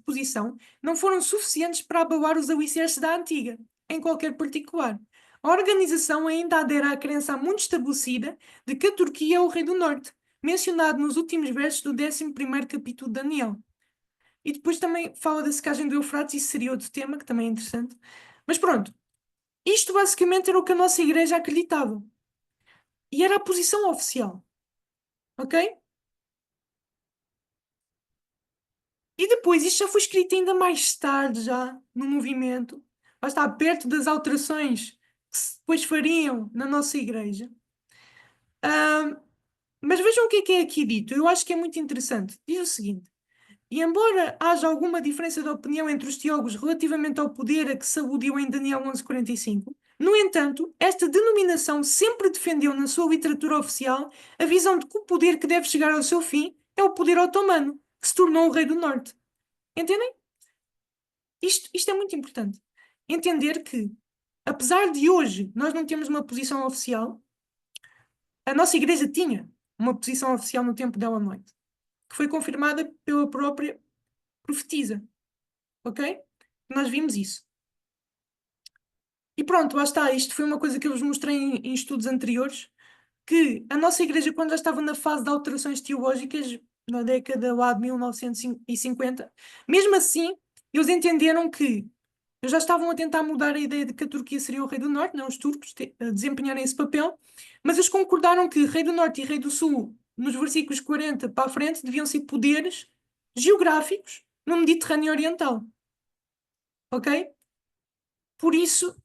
S1: posição não foram suficientes para abalar os alicerces da antiga, em qualquer particular. A organização ainda adere à crença muito estabelecida de que a Turquia é o rei do norte, mencionado nos últimos versos do 11º capítulo de Daniel. E depois também fala da secagem do Eufrates, isso seria outro tema que também é interessante. Mas pronto, isto basicamente era o que a nossa igreja acreditava. E era a posição oficial. Ok? E depois, isto já foi escrito ainda mais tarde, já, no movimento. Lá está, perto das alterações que se depois fariam na nossa igreja. Mas vejam o que é aqui dito. Eu acho que é muito interessante. Diz o seguinte. E embora haja alguma diferença de opinião entre os teólogos relativamente ao poder a que se aludiu em Daniel 11:45, no entanto, esta denominação sempre defendeu na sua literatura oficial a visão de que o poder que deve chegar ao seu fim é o poder otomano, que se tornou o rei do norte. Entendem? Isto é muito importante. Entender que, apesar de hoje nós não termos uma posição oficial, a nossa igreja tinha uma posição oficial no tempo dela à noite, que foi confirmada pela própria profetisa. Ok? Nós vimos isso. E pronto, lá está. Isto foi uma coisa que eu vos mostrei em estudos anteriores, que a nossa igreja, quando já estava na fase de alterações teológicas, na década lá de 1950, mesmo assim, eles entenderam que eles já estavam a tentar mudar a ideia de que a Turquia seria o rei do norte, não os turcos, a desempenharem esse papel, mas eles concordaram que rei do norte e rei do sul, nos versículos 40 para a frente, deviam ser poderes geográficos no Mediterrâneo Oriental. Ok? Por isso,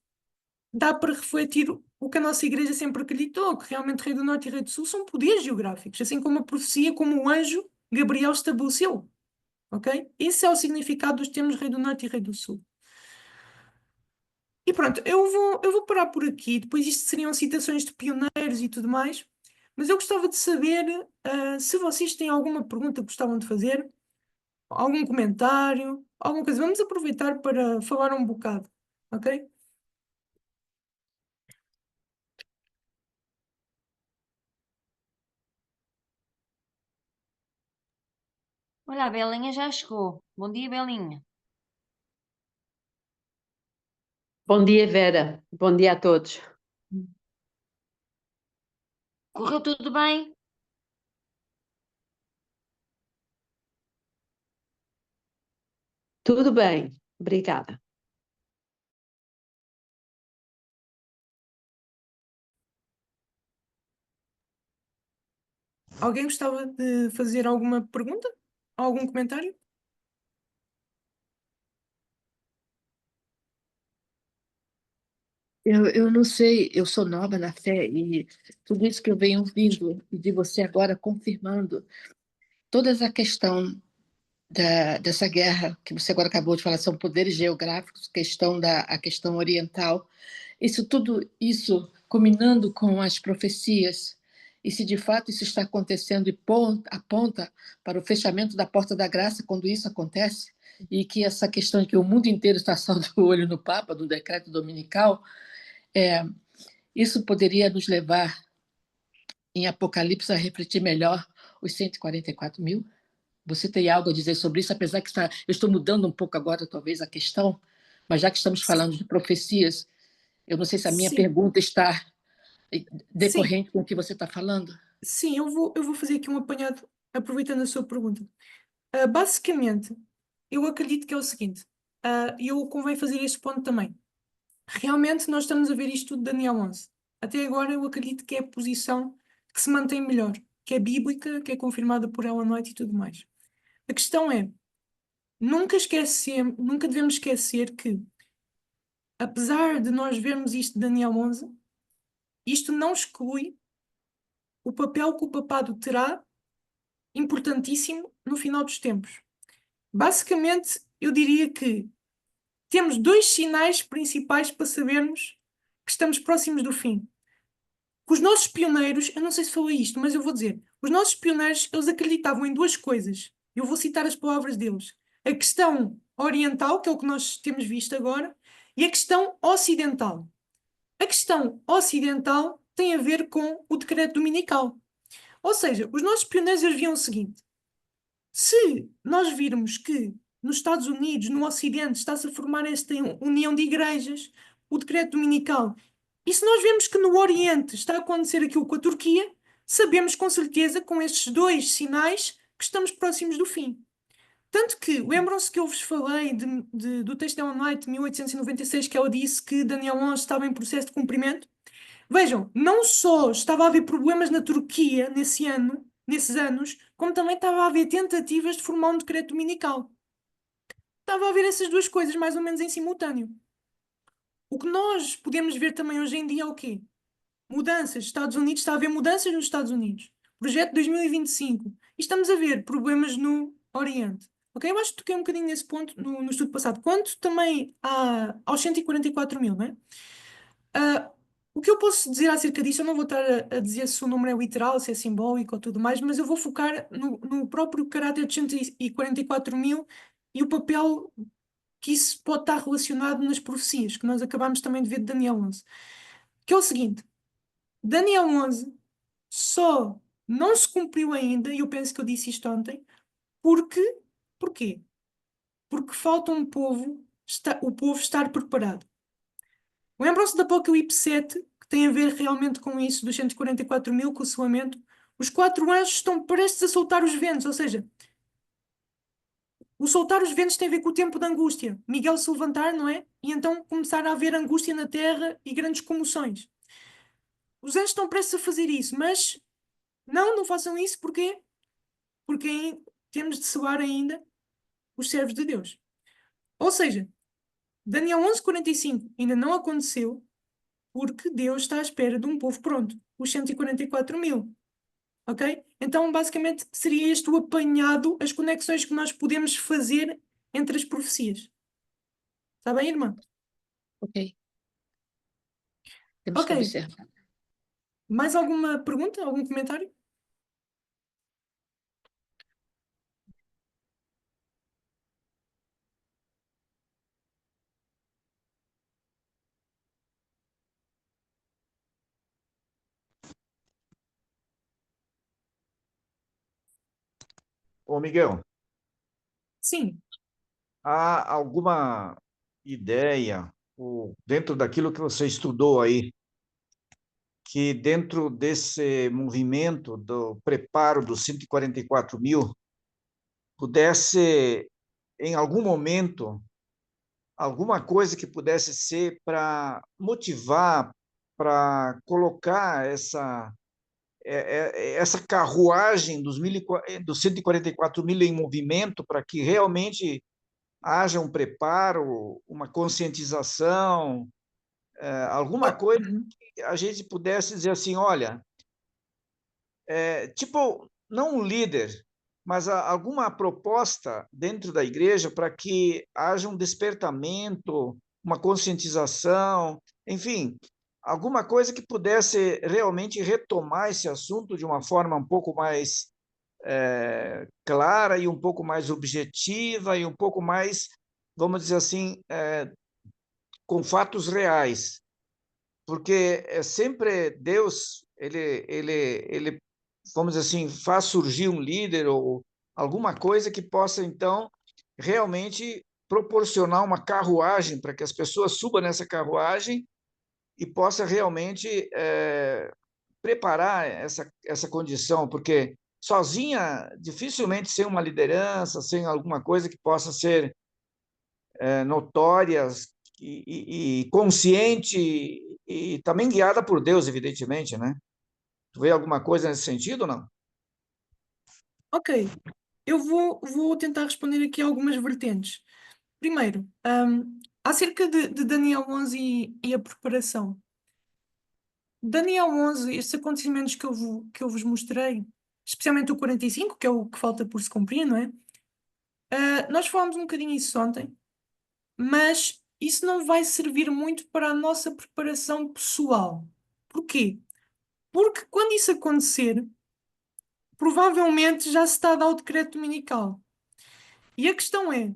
S1: dá para refletir o que a nossa igreja sempre acreditou, que realmente Rei do Norte e Rei do Sul são poderes geográficos, assim como a profecia, como o anjo Gabriel estabeleceu. Ok? Esse é o significado dos termos Rei do Norte e Rei do Sul. E pronto, eu vou parar por aqui. Depois isto seriam citações de pioneiros e tudo mais. Mas eu gostava de saber se vocês têm alguma pergunta que gostavam de fazer, algum comentário, alguma coisa. Vamos aproveitar para falar um bocado, ok?
S4: Olha, a Belinha já chegou. Bom dia, Belinha.
S6: Bom dia, Vera. Bom dia a todos.
S4: Correu tudo bem?
S6: Tudo bem, obrigada.
S1: Alguém gostava de fazer alguma pergunta? Algum comentário?
S7: Eu não sei, eu sou nova na fé e tudo isso que eu venho ouvindo e de você agora confirmando toda essa questão dessa guerra que você agora acabou de falar, são poderes geográficos, a questão oriental, tudo isso combinando com as profecias, e se de fato isso está acontecendo e aponta para o fechamento da porta da graça quando isso acontece, e que essa questão de que o mundo inteiro está só do olho no Papa, do decreto dominical, isso poderia nos levar, em Apocalipse, a refletir melhor os 144 mil? Você tem algo a dizer sobre isso, apesar que eu estou mudando um pouco agora, talvez, a questão, mas já que estamos falando de profecias, eu não sei se a minha
S1: Sim,
S7: pergunta está
S1: sim,
S7: decorrente com o que você está falando.
S1: sim, eu vou fazer aqui um apanhado, aproveitando a sua pergunta. Basicamente, eu acredito que é o seguinte, e eu convém fazer este ponto também. Realmente nós estamos a ver isto tudo de Daniel 11. Até agora eu acredito que é a posição que se mantém melhor, que é bíblica, que é confirmada por Ellen White e tudo mais. A questão é, nunca devemos esquecer que, apesar de nós vermos isto de Daniel 11, isto não exclui o papel que o papado terá, importantíssimo, no final dos tempos. Basicamente, eu diria que temos dois sinais principais para sabermos que estamos próximos do fim. Os nossos pioneiros, eu não sei se falei isto, mas eu vou dizer, os nossos pioneiros, eles acreditavam em duas coisas. Eu vou citar as palavras deles. A questão oriental, que é o que nós temos visto agora, e a questão ocidental. A questão ocidental tem a ver com o decreto dominical. Ou seja, os nossos pioneiros eles viam o seguinte: se nós virmos que nos Estados Unidos, no Ocidente, está-se a formar esta união de igrejas, o decreto dominical, e se nós vemos que no Oriente está a acontecer aquilo com a Turquia, sabemos com certeza, com estes dois sinais, que estamos próximos do fim. Tanto que, lembram-se que eu vos falei do texto de Ellen White de 1896, que ela disse que Daniel 11 estava em processo de cumprimento? Vejam, não só estava a haver problemas na Turquia nesses anos, como também estava a haver tentativas de formar um decreto dominical. Estava a haver essas duas coisas mais ou menos em simultâneo. O que nós podemos ver também hoje em dia é o quê? Mudanças. Estados Unidos, está a haver mudanças nos Estados Unidos. Projeto 2025. E estamos a ver problemas no Oriente. Ok? Eu acho que toquei um bocadinho nesse ponto no estudo passado. Quanto também aos 144 mil, não é? Ah, o que eu posso dizer acerca disso, eu não vou estar a dizer se o número é literal, se é simbólico ou tudo mais, mas eu vou focar no próprio caráter de 144 mil e o papel que isso pode estar relacionado nas profecias, que nós acabámos também de ver de Daniel 11. Que é o seguinte, Daniel 11 só não se cumpriu ainda, e eu penso que eu disse isto ontem, porquê? Porque falta o povo estar preparado. Lembram-se da Apocalipse 7, que tem a ver realmente com isso, dos 144 mil, com o sellamento? Os quatro anjos estão prestes a soltar os ventos, ou seja, o soltar os ventos tem a ver com o tempo de angústia. Miguel se levantar, não é? E então começar a haver angústia na terra e grandes comoções. Os anjos estão prestes a fazer isso, mas não façam isso, porquê? Porque temos de selar ainda os servos de Deus. Ou seja, Daniel 11:45 ainda não aconteceu, porque Deus está à espera de um povo pronto, os 144 mil. Ok? Então, basicamente, seria este o apanhado, as conexões que nós podemos fazer entre as profecias. Está bem, irmã?
S7: Ok, temos
S1: Ok.
S7: que observar.
S1: Mais alguma pergunta? Algum comentário?
S8: Ô, Miguel,
S1: Sim.
S8: há alguma ideia, dentro daquilo que você estudou aí, que dentro desse movimento do preparo dos 144 mil, pudesse em algum momento, alguma coisa que pudesse ser para motivar, para colocar essa carruagem dos 144 mil em movimento, para que realmente haja um preparo, uma conscientização, alguma coisa que a gente pudesse dizer assim, olha, tipo, não um líder, mas alguma proposta dentro da igreja para que haja um despertamento, uma conscientização, enfim, alguma coisa que pudesse realmente retomar esse assunto de uma forma um pouco mais clara e um pouco mais objetiva e um pouco mais, vamos dizer assim, com fatos reais, porque é sempre Deus, ele, vamos dizer assim, faz surgir um líder ou alguma coisa que possa, então, realmente proporcionar uma carruagem para que as pessoas subam nessa carruagem e possa realmente preparar essa condição, porque sozinha, dificilmente sem uma liderança, sem alguma coisa que possa ser notória e consciente e também guiada por Deus, evidentemente, né? Tu vê alguma coisa nesse sentido ou não?
S1: Ok, eu vou tentar responder aqui algumas vertentes. Primeiro, acerca de Daniel 11 e a preparação. Daniel 11, estes acontecimentos que eu vos mostrei, especialmente o 45, que é o que falta por se cumprir, não é? Nós falámos um bocadinho isso ontem, mas isso não vai servir muito para a nossa preparação pessoal. Porquê? Porque quando isso acontecer, provavelmente já se está a dar o decreto dominical. E a questão é,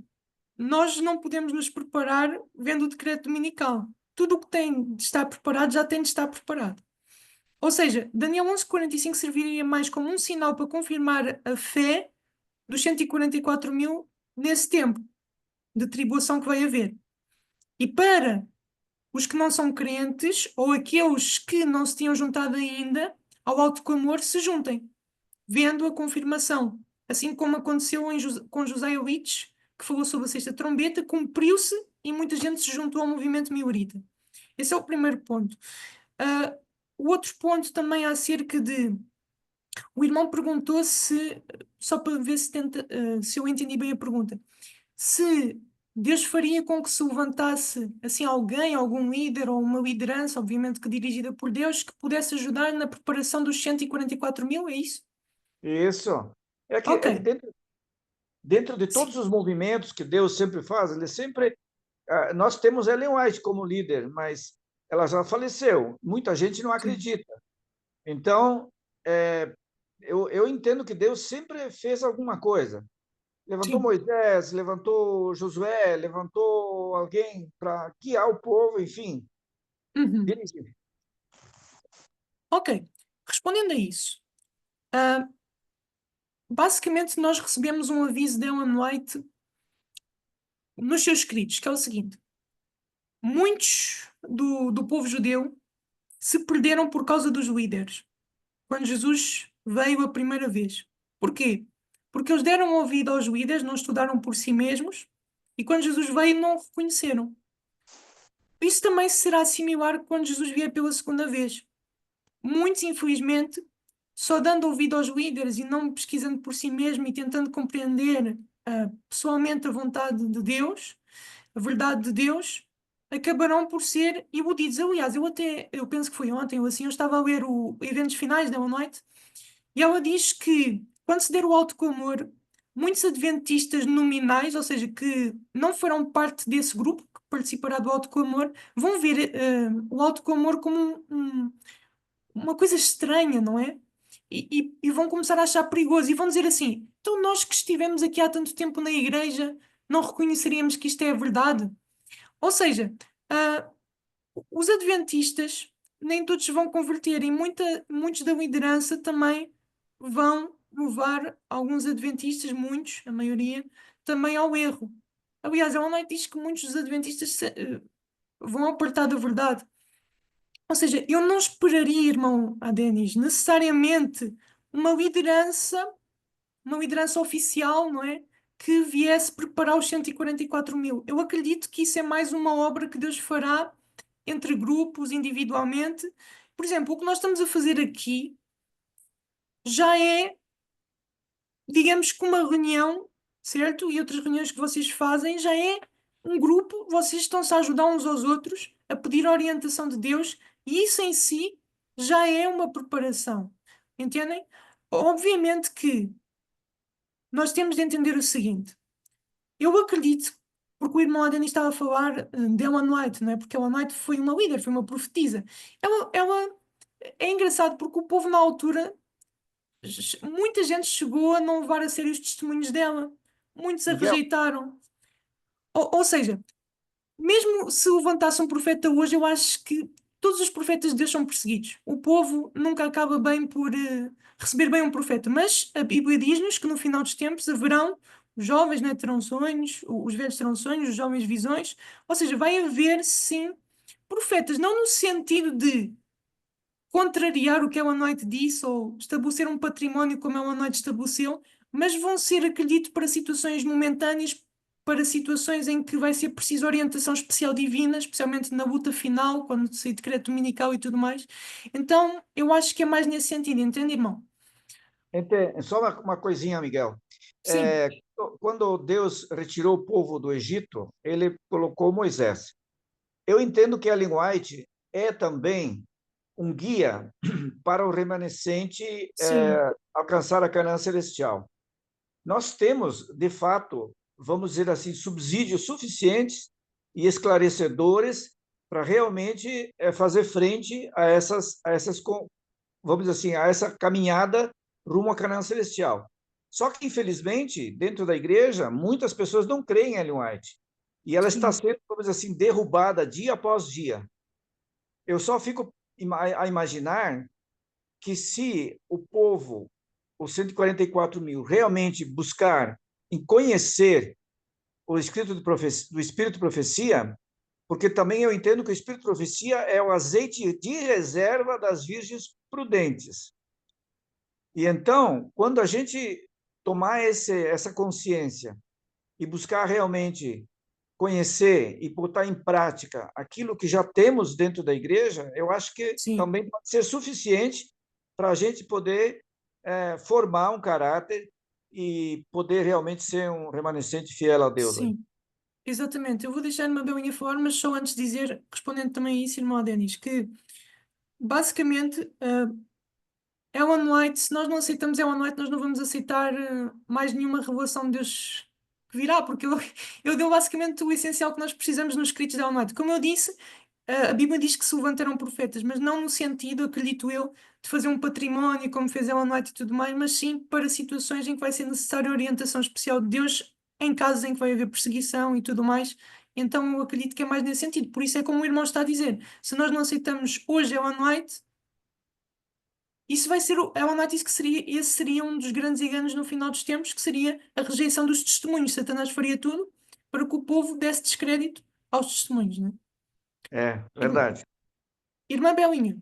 S1: nós não podemos nos preparar vendo o decreto dominical. Tudo o que tem de estar preparado já tem de estar preparado. Ou seja, Daniel 11:45 serviria mais como um sinal para confirmar a fé dos 144 mil nesse tempo de tribulação que vai haver. E para os que não são crentes ou aqueles que não se tinham juntado ainda ao alto clamor se juntem, vendo a confirmação. Assim como aconteceu com José Elites, que falou sobre a sexta trombeta, cumpriu-se e muita gente se juntou ao movimento miorita. Esse é o primeiro ponto. O outro ponto também acerca de... O irmão perguntou se, só para ver se eu entendi bem a pergunta, se Deus faria com que se levantasse assim alguém, algum líder ou uma liderança, obviamente que dirigida por Deus, que pudesse ajudar na preparação dos 144 mil, é isso?
S8: Isso.
S1: Ok,
S8: É que dentro de
S1: sim,
S8: todos os movimentos que Deus sempre faz, ele sempre... nós temos Ellen White como líder, mas ela já faleceu. Muita gente não
S1: sim,
S8: acredita. Então, eu entendo que Deus sempre fez alguma coisa. Levantou
S1: sim.
S8: Moisés, levantou Josué, levantou alguém para guiar o povo, enfim,
S1: Uhum.
S8: dirigir.
S1: Ok, respondendo a isso, ah, basicamente nós recebemos um aviso de Ellen White nos seus escritos, que é o seguinte: muitos do povo judeu se perderam por causa dos líderes, quando Jesus veio a primeira vez. Porquê? Porque eles deram ouvido aos líderes, não estudaram por si mesmos, e quando Jesus veio não o reconheceram. Isso também será similar quando Jesus vier pela segunda vez. Muitos, infelizmente, só dando ouvido aos líderes e não pesquisando por si mesmo e tentando compreender pessoalmente a vontade de Deus, a verdade de Deus, acabarão por ser iludidos. Aliás, eu penso que foi ontem ou assim, eu estava a ler o Eventos Finais da Ellen White e ela diz que quando se der o alto clamor, muitos adventistas nominais, ou seja, que não farão parte desse grupo que participará do alto clamor, vão ver o alto clamor como uma coisa estranha, não é? E vão começar a achar perigoso e vão dizer assim: então nós que estivemos aqui há tanto tempo na igreja não reconheceríamos que isto é a verdade? Ou seja, ah, os adventistas nem todos se vão converter e muitos da liderança também vão levar alguns adventistas, muitos, a maioria, também ao erro. Aliás, a online diz que muitos dos adventistas vão apartar da verdade. Ou seja, eu não esperaria, irmão Adenis, necessariamente uma liderança oficial, não é? que viesse preparar os 144 mil. Eu acredito que isso é mais uma obra que Deus fará entre grupos, individualmente. Por exemplo, o que nós estamos a fazer aqui já é, digamos que uma reunião, certo? E outras reuniões que vocês fazem já é um grupo, vocês estão-se a ajudar uns aos outros, a pedir a orientação de Deus, e isso em si já é uma preparação. Entendem? Obviamente que nós temos de entender o seguinte. Eu acredito, porque o irmão Adani estava a falar de Ellen White, não é? Porque Ellen White foi uma líder, foi uma profetisa. Ela é engraçado porque o povo na altura, muita gente chegou a não levar a sério os testemunhos dela. Muitos a
S8: Miguel,
S1: rejeitaram. Ou seja, mesmo se levantasse um profeta hoje, eu acho que todos os profetas de Deus são perseguidos. O povo nunca acaba bem por receber bem um profeta. Mas a Bíblia diz-nos que no final dos tempos haverão os jovens, né, terão sonhos, os velhos terão sonhos, os jovens visões. Ou seja, vai haver sim profetas, não no sentido de contrariar o que Ellen White disse ou estabelecer um património como Ellen White estabeleceu, mas vão ser, acredito, para situações momentâneas, para situações em que vai ser preciso orientação especial divina, especialmente na luta final, quando sai decreto dominical e tudo mais. Então, eu acho que é mais nesse sentido, entende, irmão?
S8: só uma coisinha, Miguel.
S1: Sim,
S8: Quando Deus retirou o povo do Egito, ele colocou Moisés. Eu entendo que Ellen White é também um guia para o remanescente
S1: sim,
S8: alcançar a Canaã celestial. Nós temos, de fato, vamos dizer assim, subsídios suficientes e esclarecedores para realmente fazer frente a essas, vamos dizer assim, a essa caminhada rumo à Canaã celestial. Só que, infelizmente, dentro da igreja, muitas pessoas não creem em Ellen White. E ela está
S1: sim,
S8: sendo, vamos dizer assim, derrubada dia após dia. Eu só fico a imaginar que se o povo, os 144 mil, realmente buscar em conhecer o Espírito de Profecia, porque também eu entendo que o Espírito de Profecia é o azeite de reserva das virgens prudentes. E então, quando a gente tomar essa consciência e buscar realmente conhecer e botar em prática aquilo que já temos dentro da igreja, eu acho que
S1: sim,
S8: também pode ser suficiente para a gente poder formar um caráter e poder realmente ser um remanescente fiel a Deus.
S1: sim. Exatamente. Eu vou deixar uma belinha falar, mas só antes de dizer, respondendo também a isso, irmão Denis, que basicamente Ellen White, se nós não aceitamos Ellen White, nós não vamos aceitar mais nenhuma revelação de Deus que virá, porque ele deu basicamente o essencial que nós precisamos nos escritos de Ellen White. Como eu disse, a Bíblia diz que se levantaram profetas, mas não no sentido, acredito eu, de fazer um património, como fez Ellen White e tudo mais, mas sim para situações em que vai ser necessária orientação especial de Deus, em casos em que vai haver perseguição e tudo mais. Então eu acredito que é mais nesse sentido. Por isso é como o irmão está a dizer. Se nós não aceitamos hoje Ellen White, isso vai ser, ela não disse que seria, esse seria um dos grandes enganos no final dos tempos, que seria a rejeição dos testemunhos. Satanás faria tudo para que o povo desse descrédito aos testemunhos, né?
S8: É,
S1: Ir-
S8: verdade.
S1: Irmã Belinha,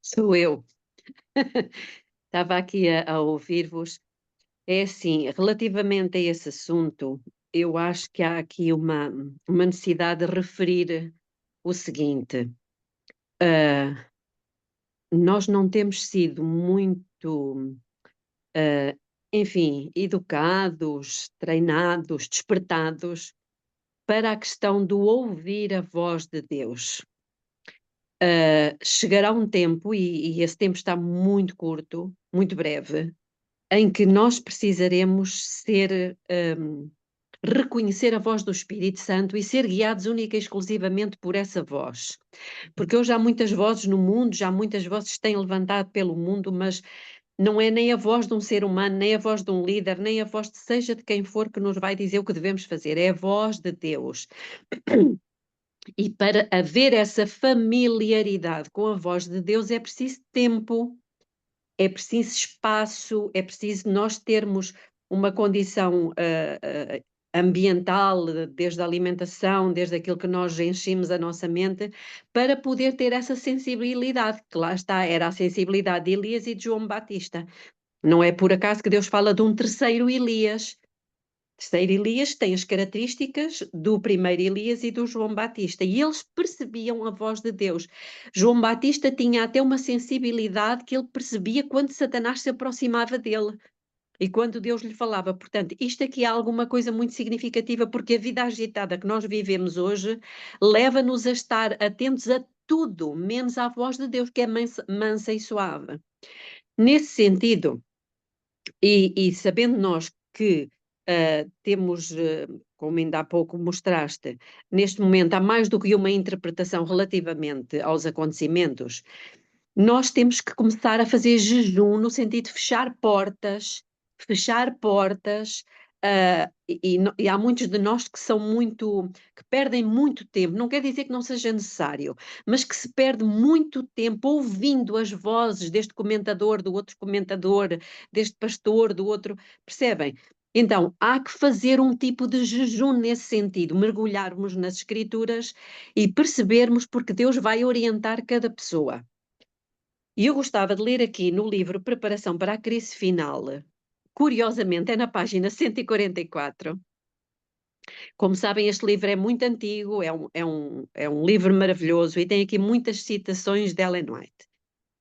S6: Sou eu. Estava aqui a ouvir-vos. É assim, relativamente a esse assunto, eu acho que há aqui uma necessidade de referir o seguinte: ah, nós não temos sido muito, enfim, educados, treinados, despertados para a questão do ouvir a voz de Deus. Chegará um tempo, e esse tempo está muito curto, muito breve, em que nós precisaremos reconhecer a voz do Espírito Santo e ser guiados única e exclusivamente por essa voz. Porque hoje há muitas vozes no mundo, já muitas vozes se têm levantado pelo mundo, mas não é nem a voz de um ser humano, nem a voz de um líder, nem a voz de seja de quem for que nos vai dizer o que devemos fazer, é a voz de Deus. E para haver essa familiaridade com a voz de Deus é preciso tempo, é preciso espaço, é preciso nós termos uma condição ambiental, desde a alimentação, desde aquilo que nós enchemos a nossa mente, para poder ter essa sensibilidade, que lá está, era a sensibilidade de Elias e de João Batista. Não é por acaso que Deus fala de um terceiro Elias. O terceiro Elias tem as características do primeiro Elias e do João Batista, e eles percebiam a voz de Deus. João Batista tinha até uma sensibilidade que ele percebia quando Satanás se aproximava dele e quando Deus lhe falava. Portanto, isto aqui é alguma coisa muito significativa, porque a vida agitada que nós vivemos hoje leva-nos a estar atentos a tudo, menos à voz de Deus, que é mansa e suave. Nesse sentido, e sabendo nós que temos, como ainda há pouco mostraste, neste momento há mais do que uma interpretação relativamente aos acontecimentos, nós temos que começar a fazer jejum no sentido de fechar portas, e há muitos de nós que que perdem muito tempo, não quer dizer que não seja necessário, mas que se perde muito tempo ouvindo as vozes deste comentador, do outro comentador, deste pastor, do outro, percebem? Então, há que fazer um tipo de jejum nesse sentido, mergulharmos nas Escrituras e percebermos porque Deus vai orientar cada pessoa. E eu gostava de ler aqui no livro Preparação para a Crise Final, curiosamente é na página 144. Como sabem, este livro é muito antigo, é um livro maravilhoso e tem aqui muitas citações de Ellen White.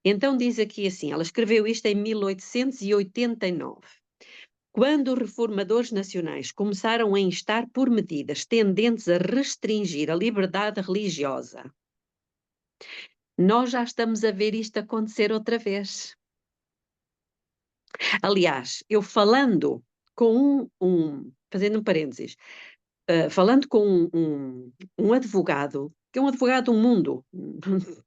S6: Então diz aqui assim, ela escreveu isto em 1889. Quando os reformadores nacionais começaram a instar por medidas tendentes a restringir a liberdade religiosa, nós já estamos a ver isto acontecer outra vez. Aliás, eu falando com fazendo um parênteses, falando com um advogado, que é um advogado do mundo,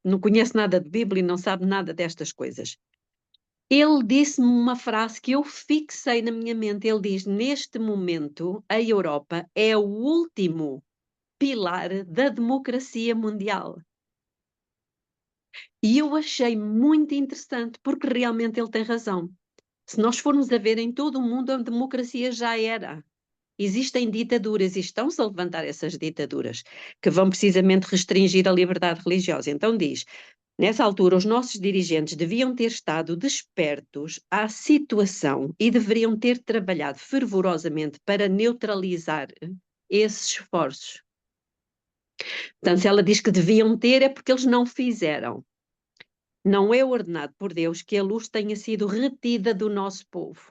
S6: não conhece nada de Bíblia e não sabe nada destas coisas, ele disse-me uma frase que eu fixei na minha mente. Ele diz: neste momento, a Europa é o último pilar da democracia mundial. E eu achei muito interessante, porque realmente ele tem razão. Se nós formos a ver em todo o mundo, a democracia já era. Existem ditaduras e estão-se a levantar essas ditaduras que vão precisamente restringir a liberdade religiosa. Então diz, nessa altura os nossos dirigentes deviam ter estado despertos à situação e deveriam ter trabalhado fervorosamente para neutralizar esses esforços. Portanto, se ela diz que deviam ter, é porque eles não fizeram. Não é ordenado por Deus que a luz tenha sido retida do nosso povo.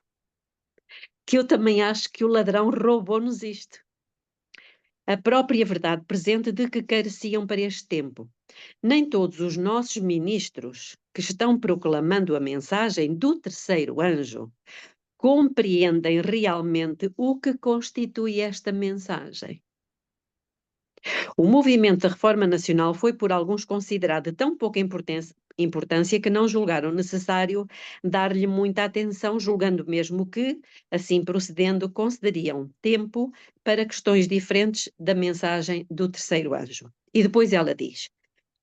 S6: Que eu também acho que o ladrão roubou-nos isto. A própria verdade presente de que careciam para este tempo. Nem todos os nossos ministros que estão proclamando a mensagem do terceiro anjo compreendem realmente o que constitui esta mensagem. O movimento da Reforma Nacional foi por alguns considerado de tão pouca importância que não julgaram necessário dar-lhe muita atenção, julgando mesmo que, assim procedendo, concederiam tempo para questões diferentes da mensagem do terceiro anjo. E depois ela diz,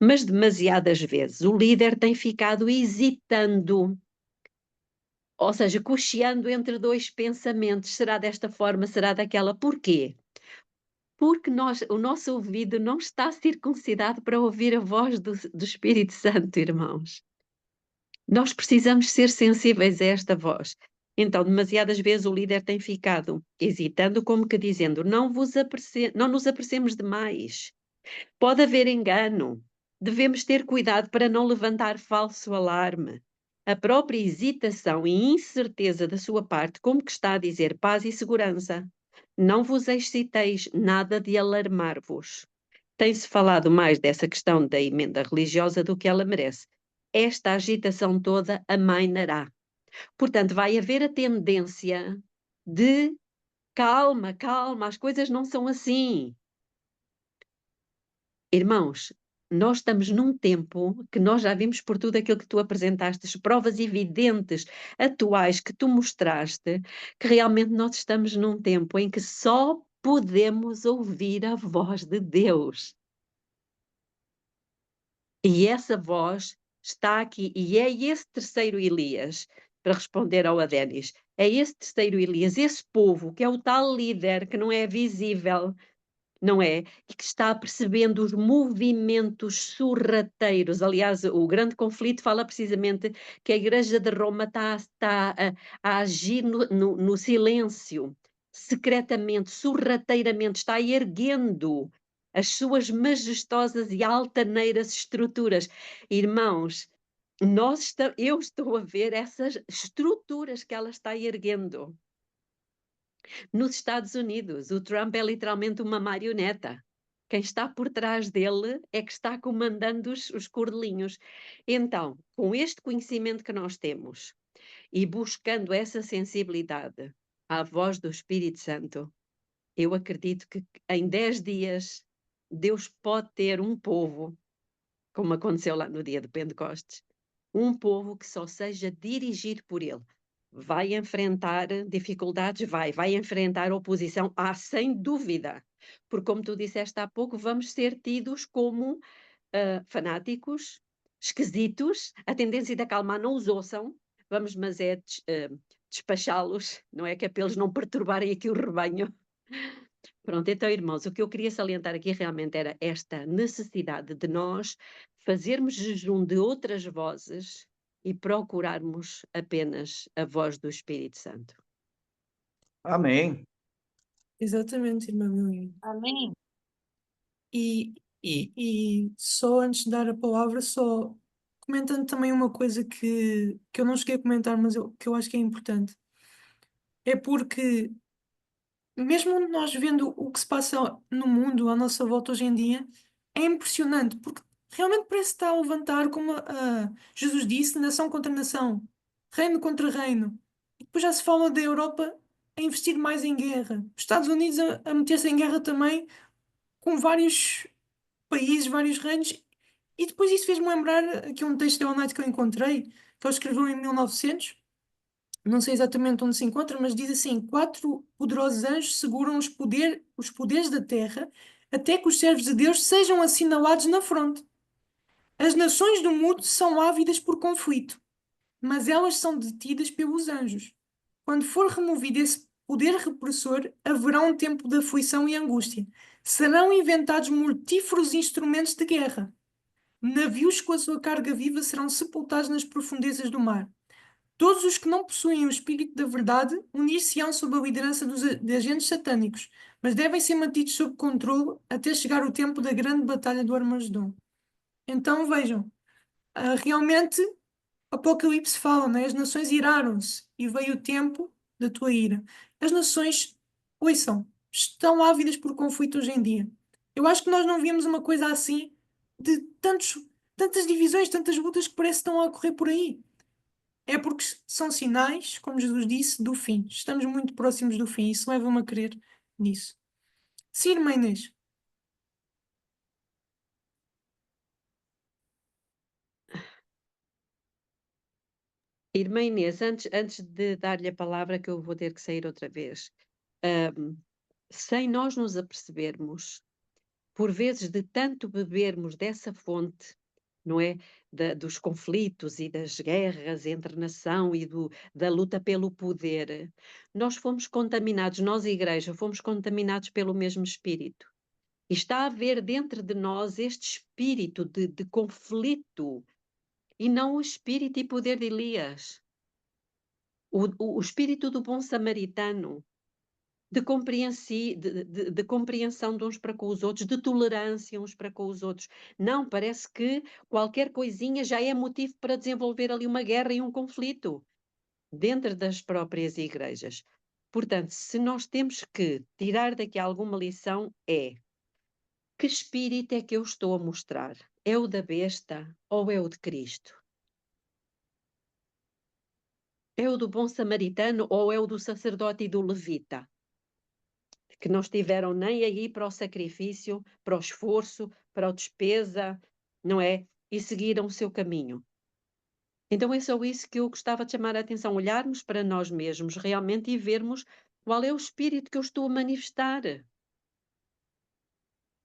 S6: mas demasiadas vezes o líder tem ficado hesitando, ou seja, cocheando entre dois pensamentos, será desta forma, será daquela, porquê? Porque o nosso ouvido não está circuncidado para ouvir a voz do Espírito Santo, irmãos. Nós precisamos ser sensíveis a esta voz. Então, demasiadas vezes o líder tem ficado hesitando, como que dizendo, não nos apressemos demais. Pode haver engano. Devemos ter cuidado para não levantar falso alarme. A própria hesitação e incerteza da sua parte, como que está a dizer paz e segurança. Não vos exciteis, nada de alarmar-vos. Tem-se falado mais dessa questão da emenda religiosa do que ela merece. Esta agitação toda amainará. Portanto, vai haver a tendência de calma, as coisas não são assim. Irmãos, nós estamos num tempo que nós já vimos por tudo aquilo que tu apresentaste, as provas evidentes, atuais que tu mostraste, que realmente nós estamos num tempo em que só podemos ouvir a voz de Deus. E essa voz está aqui, e é esse terceiro Elias, para responder ao Adénis, é esse terceiro Elias, esse povo, que é o tal líder que não é visível, não é? E que está percebendo os movimentos sorrateiros. Aliás, o grande conflito fala precisamente que a Igreja de Roma está a agir no silêncio, secretamente, sorrateiramente, está erguendo as suas majestosas e altaneiras estruturas. Irmãos, eu estou a ver essas estruturas que ela está erguendo. Nos Estados Unidos, o Trump é literalmente uma marioneta. Quem está por trás dele é que está comandando os cordelinhos. Então, com este conhecimento que nós temos e buscando essa sensibilidade à voz do Espírito Santo, eu acredito que em 10 dias Deus pode ter um povo, como aconteceu lá no dia de Pentecostes, um povo que só seja dirigido por ele. Vai enfrentar dificuldades? Vai enfrentar oposição? Sem dúvida. Porque, como tu disseste há pouco, vamos ser tidos como fanáticos, esquisitos, a tendência de acalmar não os ouçam, vamos, mas é despachá-los, não é que é para eles não perturbarem aqui o rebanho. Pronto, então, irmãos, o que eu queria salientar aqui realmente era esta necessidade de nós fazermos jejum de outras vozes e procurarmos apenas a voz do Espírito Santo.
S8: Amém.
S1: Exatamente, irmã Lilian.
S4: Amém.
S1: E só antes de dar a palavra, só comentando também uma coisa que eu não cheguei a comentar, mas que eu acho que é importante. É porque, mesmo nós vendo o que se passa no mundo à nossa volta hoje em dia, é impressionante, porque realmente parece que está a levantar, como Jesus disse, nação contra nação, reino contra reino. E depois já se fala da Europa a investir mais em guerra, os Estados Unidos a meter-se em guerra também, com vários países, vários reinos, e depois isso fez-me lembrar aqui um texto da Knight que eu encontrei, que ele escreveu em 1900, não sei exatamente onde se encontra, mas diz assim: 4 poderosos anjos seguram os poderes da terra até que os servos de Deus sejam assinalados na fronte. As nações do mundo são ávidas por conflito, mas elas são detidas pelos anjos. Quando for removido esse poder repressor, haverá um tempo de aflição e angústia. Serão inventados mortíferos instrumentos de guerra. Navios com a sua carga viva serão sepultados nas profundezas do mar. Todos os que não possuem o espírito da verdade unir-se-ão sob a liderança de agentes satânicos, mas devem ser mantidos sob controle até chegar o tempo da grande batalha do Armagedon. Então vejam, realmente Apocalipse fala, né? As nações iraram-se e veio o tempo da tua ira. As nações, ouçam, estão ávidas por conflito hoje em dia. Eu acho que nós não vimos uma coisa assim de tantas divisões, tantas lutas que parece que estão a ocorrer por aí. É porque são sinais, como Jesus disse, do fim. Estamos muito próximos do fim. Isso leva-me a crer nisso. Sim, irmã Inês.
S6: Irmã Inês, antes de dar-lhe a palavra, que eu vou ter que sair outra vez, sem nós nos apercebermos, por vezes de tanto bebermos dessa fonte, não é? Dos conflitos e das guerras entre nação e da luta pelo poder, nós fomos contaminados, nós, igreja, fomos contaminados pelo mesmo espírito. E está a haver dentro de nós este espírito de conflito, e não o espírito e poder de Elias. O espírito do bom samaritano, de compreensão de uns para com os outros, de tolerância uns para com os outros. Não, parece que qualquer coisinha já é motivo para desenvolver ali uma guerra e um conflito dentro das próprias igrejas. Portanto, se nós temos que tirar daqui alguma lição, é: que espírito é que eu estou a mostrar? É o da besta ou é o de Cristo? É o do bom samaritano ou é o do sacerdote e do levita? Que não estiveram nem aí para o sacrifício, para o esforço, para a despesa, não é? E seguiram o seu caminho. Então é só isso que eu gostava de chamar a atenção, olharmos para nós mesmos realmente e vermos qual é o espírito que eu estou a manifestar.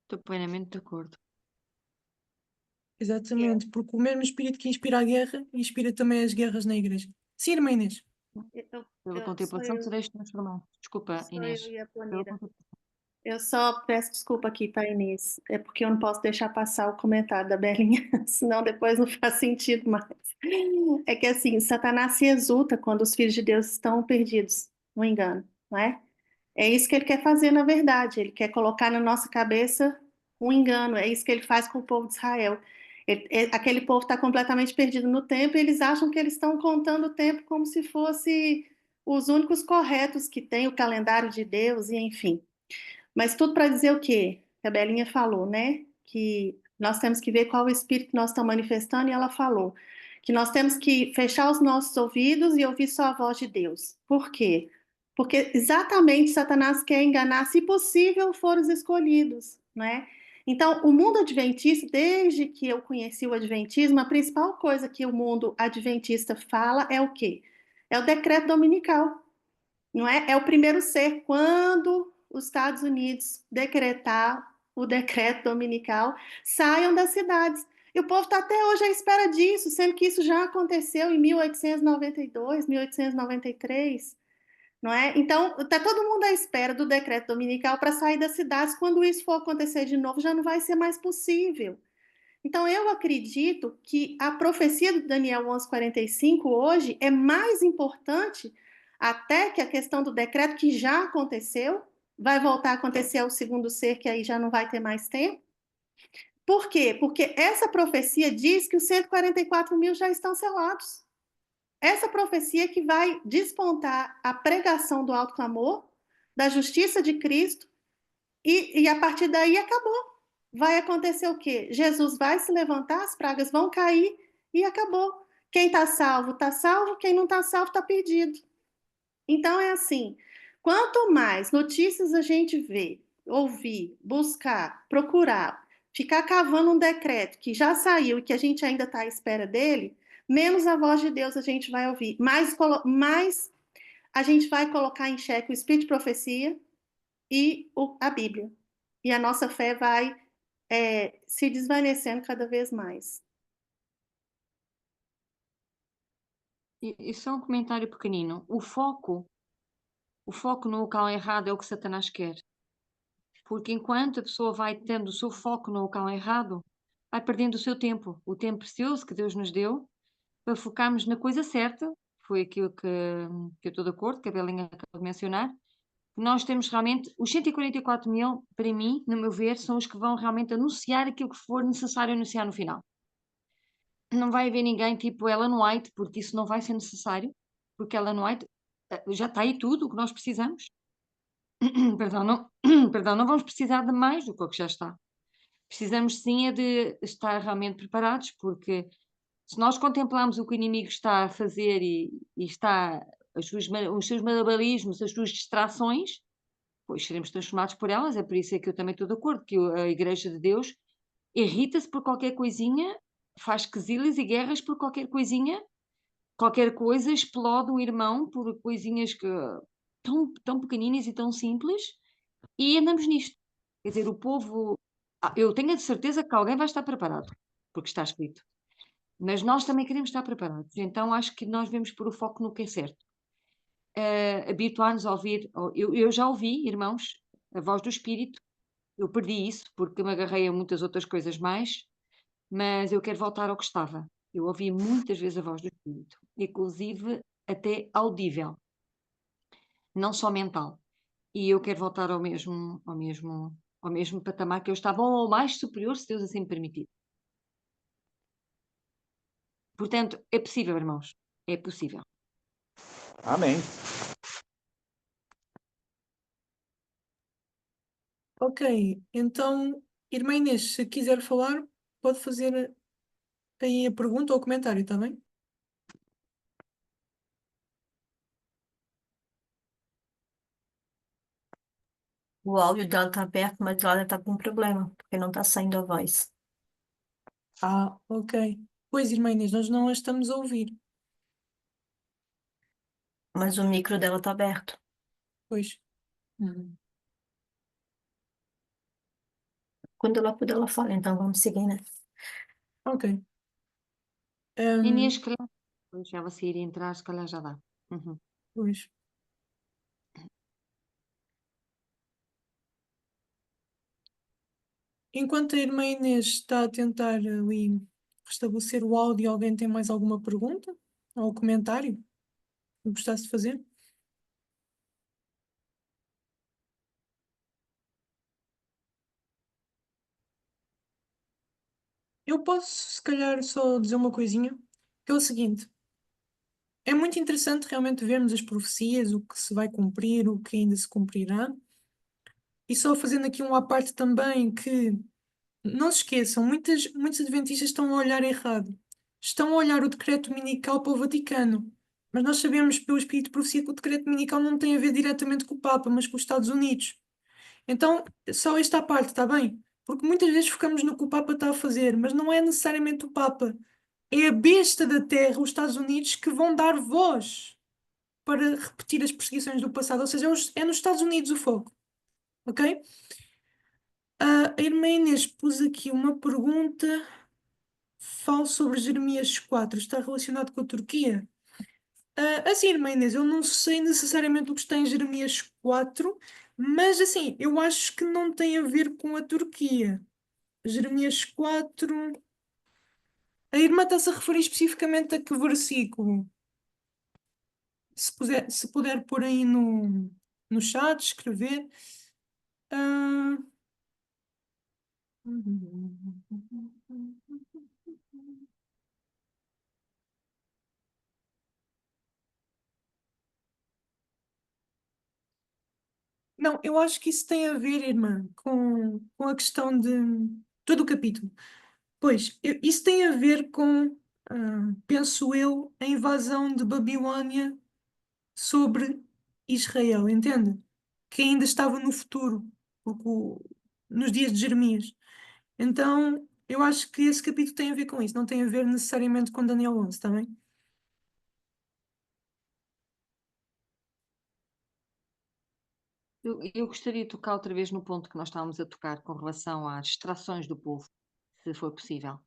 S4: Estou plenamente de acordo.
S1: Exatamente, porque o mesmo espírito que inspira a guerra, inspira também as guerras na igreja. Sim, irmã Inês.
S4: Pela contemplação sereis transformados. Desculpa,
S9: Só
S4: Inês.
S9: eu e a
S4: Pela
S9: Planira.
S4: contemplação.
S9: Eu só peço desculpa aqui para a Inês, é porque eu não posso deixar passar o comentário da Belinha, senão depois não faz sentido mais. É que assim, Satanás se exulta quando os filhos de Deus estão perdidos, no engano, não é? É isso que ele quer fazer, na verdade. Ele quer colocar na nossa cabeça um engano. É isso que ele faz com o povo de Israel. Aquele povo está completamente perdido no tempo e eles acham que eles estão contando o tempo como se fosse os únicos corretos que tem o calendário de Deus e enfim. Mas tudo para dizer o quê? Que a Belinha falou, né? Que nós temos que ver qual o espírito que nós estamos manifestando, e ela falou que nós temos que fechar os nossos ouvidos e ouvir só a voz de Deus. Por quê? Porque exatamente Satanás quer enganar, se possível, for os escolhidos, né? Então, o mundo adventista, desde que eu conheci o adventismo, a principal coisa que o mundo adventista fala é o quê? É o decreto dominical, não é? É o primeiro ser quando os Estados Unidos decretar o decreto dominical, saiam das cidades. E o povo está até hoje à espera disso, sendo que isso já aconteceu em 1892, 1893, não é? Então, está todo mundo à espera do decreto dominical para sair das cidades. Quando isso for acontecer de novo, já não vai ser mais possível. Então, eu acredito que a profecia de Daniel 11:45 hoje é mais importante até que a questão do decreto, que já aconteceu, vai voltar a acontecer ao segundo ser, que aí já não vai ter mais tempo. Por quê? Porque essa profecia diz que os 144 mil já estão selados. Essa profecia que vai despontar a pregação do alto clamor, da justiça de Cristo, e a partir daí acabou. Vai acontecer o quê? Jesus vai se levantar, as pragas vão cair e acabou. Quem está salvo, quem não está salvo está perdido. Então é assim, quanto mais notícias a gente vê, ouvir, buscar, procurar, ficar cavando um decreto que já saiu e que a gente ainda está à espera dele, menos a voz de Deus a gente vai ouvir, mais a gente vai colocar em xeque o espírito de profecia e a Bíblia. E a nossa fé vai se desvanecendo cada vez mais.
S4: E só um comentário pequenino. O foco no local errado é o que Satanás quer. Porque enquanto a pessoa vai tendo o seu foco no local errado, vai perdendo o seu tempo, o tempo precioso que Deus nos deu, para focarmos na coisa certa. Foi aquilo que eu estou de acordo, que a Belinha acabou de mencionar. Nós temos realmente, os 144 mil, para mim, no meu ver, são os que vão realmente anunciar aquilo que for necessário anunciar no final. Não vai haver ninguém tipo Ellen White, porque isso não vai ser necessário, porque Ellen White já está aí tudo o que nós precisamos. Perdão, não vamos precisar de mais do que o que já está. Precisamos sim é de estar realmente preparados, porque se nós contemplamos o que o inimigo está a fazer e está os seus malabarismos, as suas distrações, pois seremos transformados por elas. É por isso é que eu também estou de acordo que a Igreja de Deus irrita-se por qualquer coisinha, faz quesilhas e guerras por qualquer coisa explode um irmão por coisinhas que tão pequeninas e tão simples, e andamos nisto. Quer dizer, o povo, eu tenho a certeza que alguém vai estar preparado, porque está escrito. Mas nós também queremos estar preparados. Então acho que nós devemos pôr o foco no que é certo. Habituar-nos a ouvir. Eu já ouvi, irmãos, a voz do Espírito. Eu perdi isso porque me agarrei a muitas outras coisas mais, mas eu quero voltar ao que estava. Eu ouvi muitas vezes a voz do Espírito, inclusive até audível, não só mental. E eu quero voltar ao mesmo patamar que eu estava, ou ao mais superior, se Deus assim me permitir. Portanto, é possível, irmãos. É possível.
S8: Amém.
S1: Ok, então, irmã Inês, se quiser falar, pode fazer aí a pergunta ou o comentário, está bem?
S10: O áudio dela tá aberto, mas ela tá com um problema, porque não tá saindo a voz.
S1: Ah, ok. Pois, irmã Inês, nós não a estamos a ouvir.
S10: Mas o micro dela tá aberto.
S1: Pois.
S10: Quando ela puder, ela fala. Então vamos seguir, né?
S1: Ok.
S4: Inês, se calhar, pois ela sair e entrar, se calhar já dá. Uhum.
S1: Pois. Enquanto a irmã Inês está a tentar ali restabelecer o áudio, alguém tem mais alguma pergunta ou comentário que gostasse de fazer? Eu posso, se calhar, só dizer uma coisinha, que é o seguinte: é muito interessante realmente vermos as profecias, o que se vai cumprir, o que ainda se cumprirá. E só fazendo aqui um à parte também, que não se esqueçam, muitos adventistas estão a olhar errado. Estão a olhar o decreto dominical para o Vaticano. Mas nós sabemos pelo Espírito de Profecia que o decreto dominical não tem a ver diretamente com o Papa, mas com os Estados Unidos. Então, só esta parte, está bem? Porque muitas vezes focamos no que o Papa está a fazer, mas não é necessariamente o Papa. É a besta da terra, os Estados Unidos, que vão dar voz para repetir as perseguições do passado. Ou seja, é nos Estados Unidos o foco. Ok? A irmã Inês pôs aqui uma pergunta. Falo sobre Jeremias 4. Está relacionado com a Turquia? Assim, irmã Inês, eu não sei necessariamente o que está em Jeremias 4, mas assim, eu acho que não tem a ver com a Turquia. Jeremias 4. A irmã está-se a referir especificamente a que versículo? Se puder pôr aí no chat, escrever. Ah, Não, eu acho que isso tem a ver, irmã, com a questão de todo o capítulo. Pois, isso tem a ver com, penso eu, a invasão de Babilónia sobre Israel, entende? Que ainda estava no futuro, porque nos dias de Jeremias. Então, eu acho que esse capítulo tem a ver com isso, não tem a ver necessariamente com Daniel 11, está bem?
S4: Eu gostaria de tocar outra vez no ponto que nós estávamos a tocar com relação às distrações do povo, se for possível.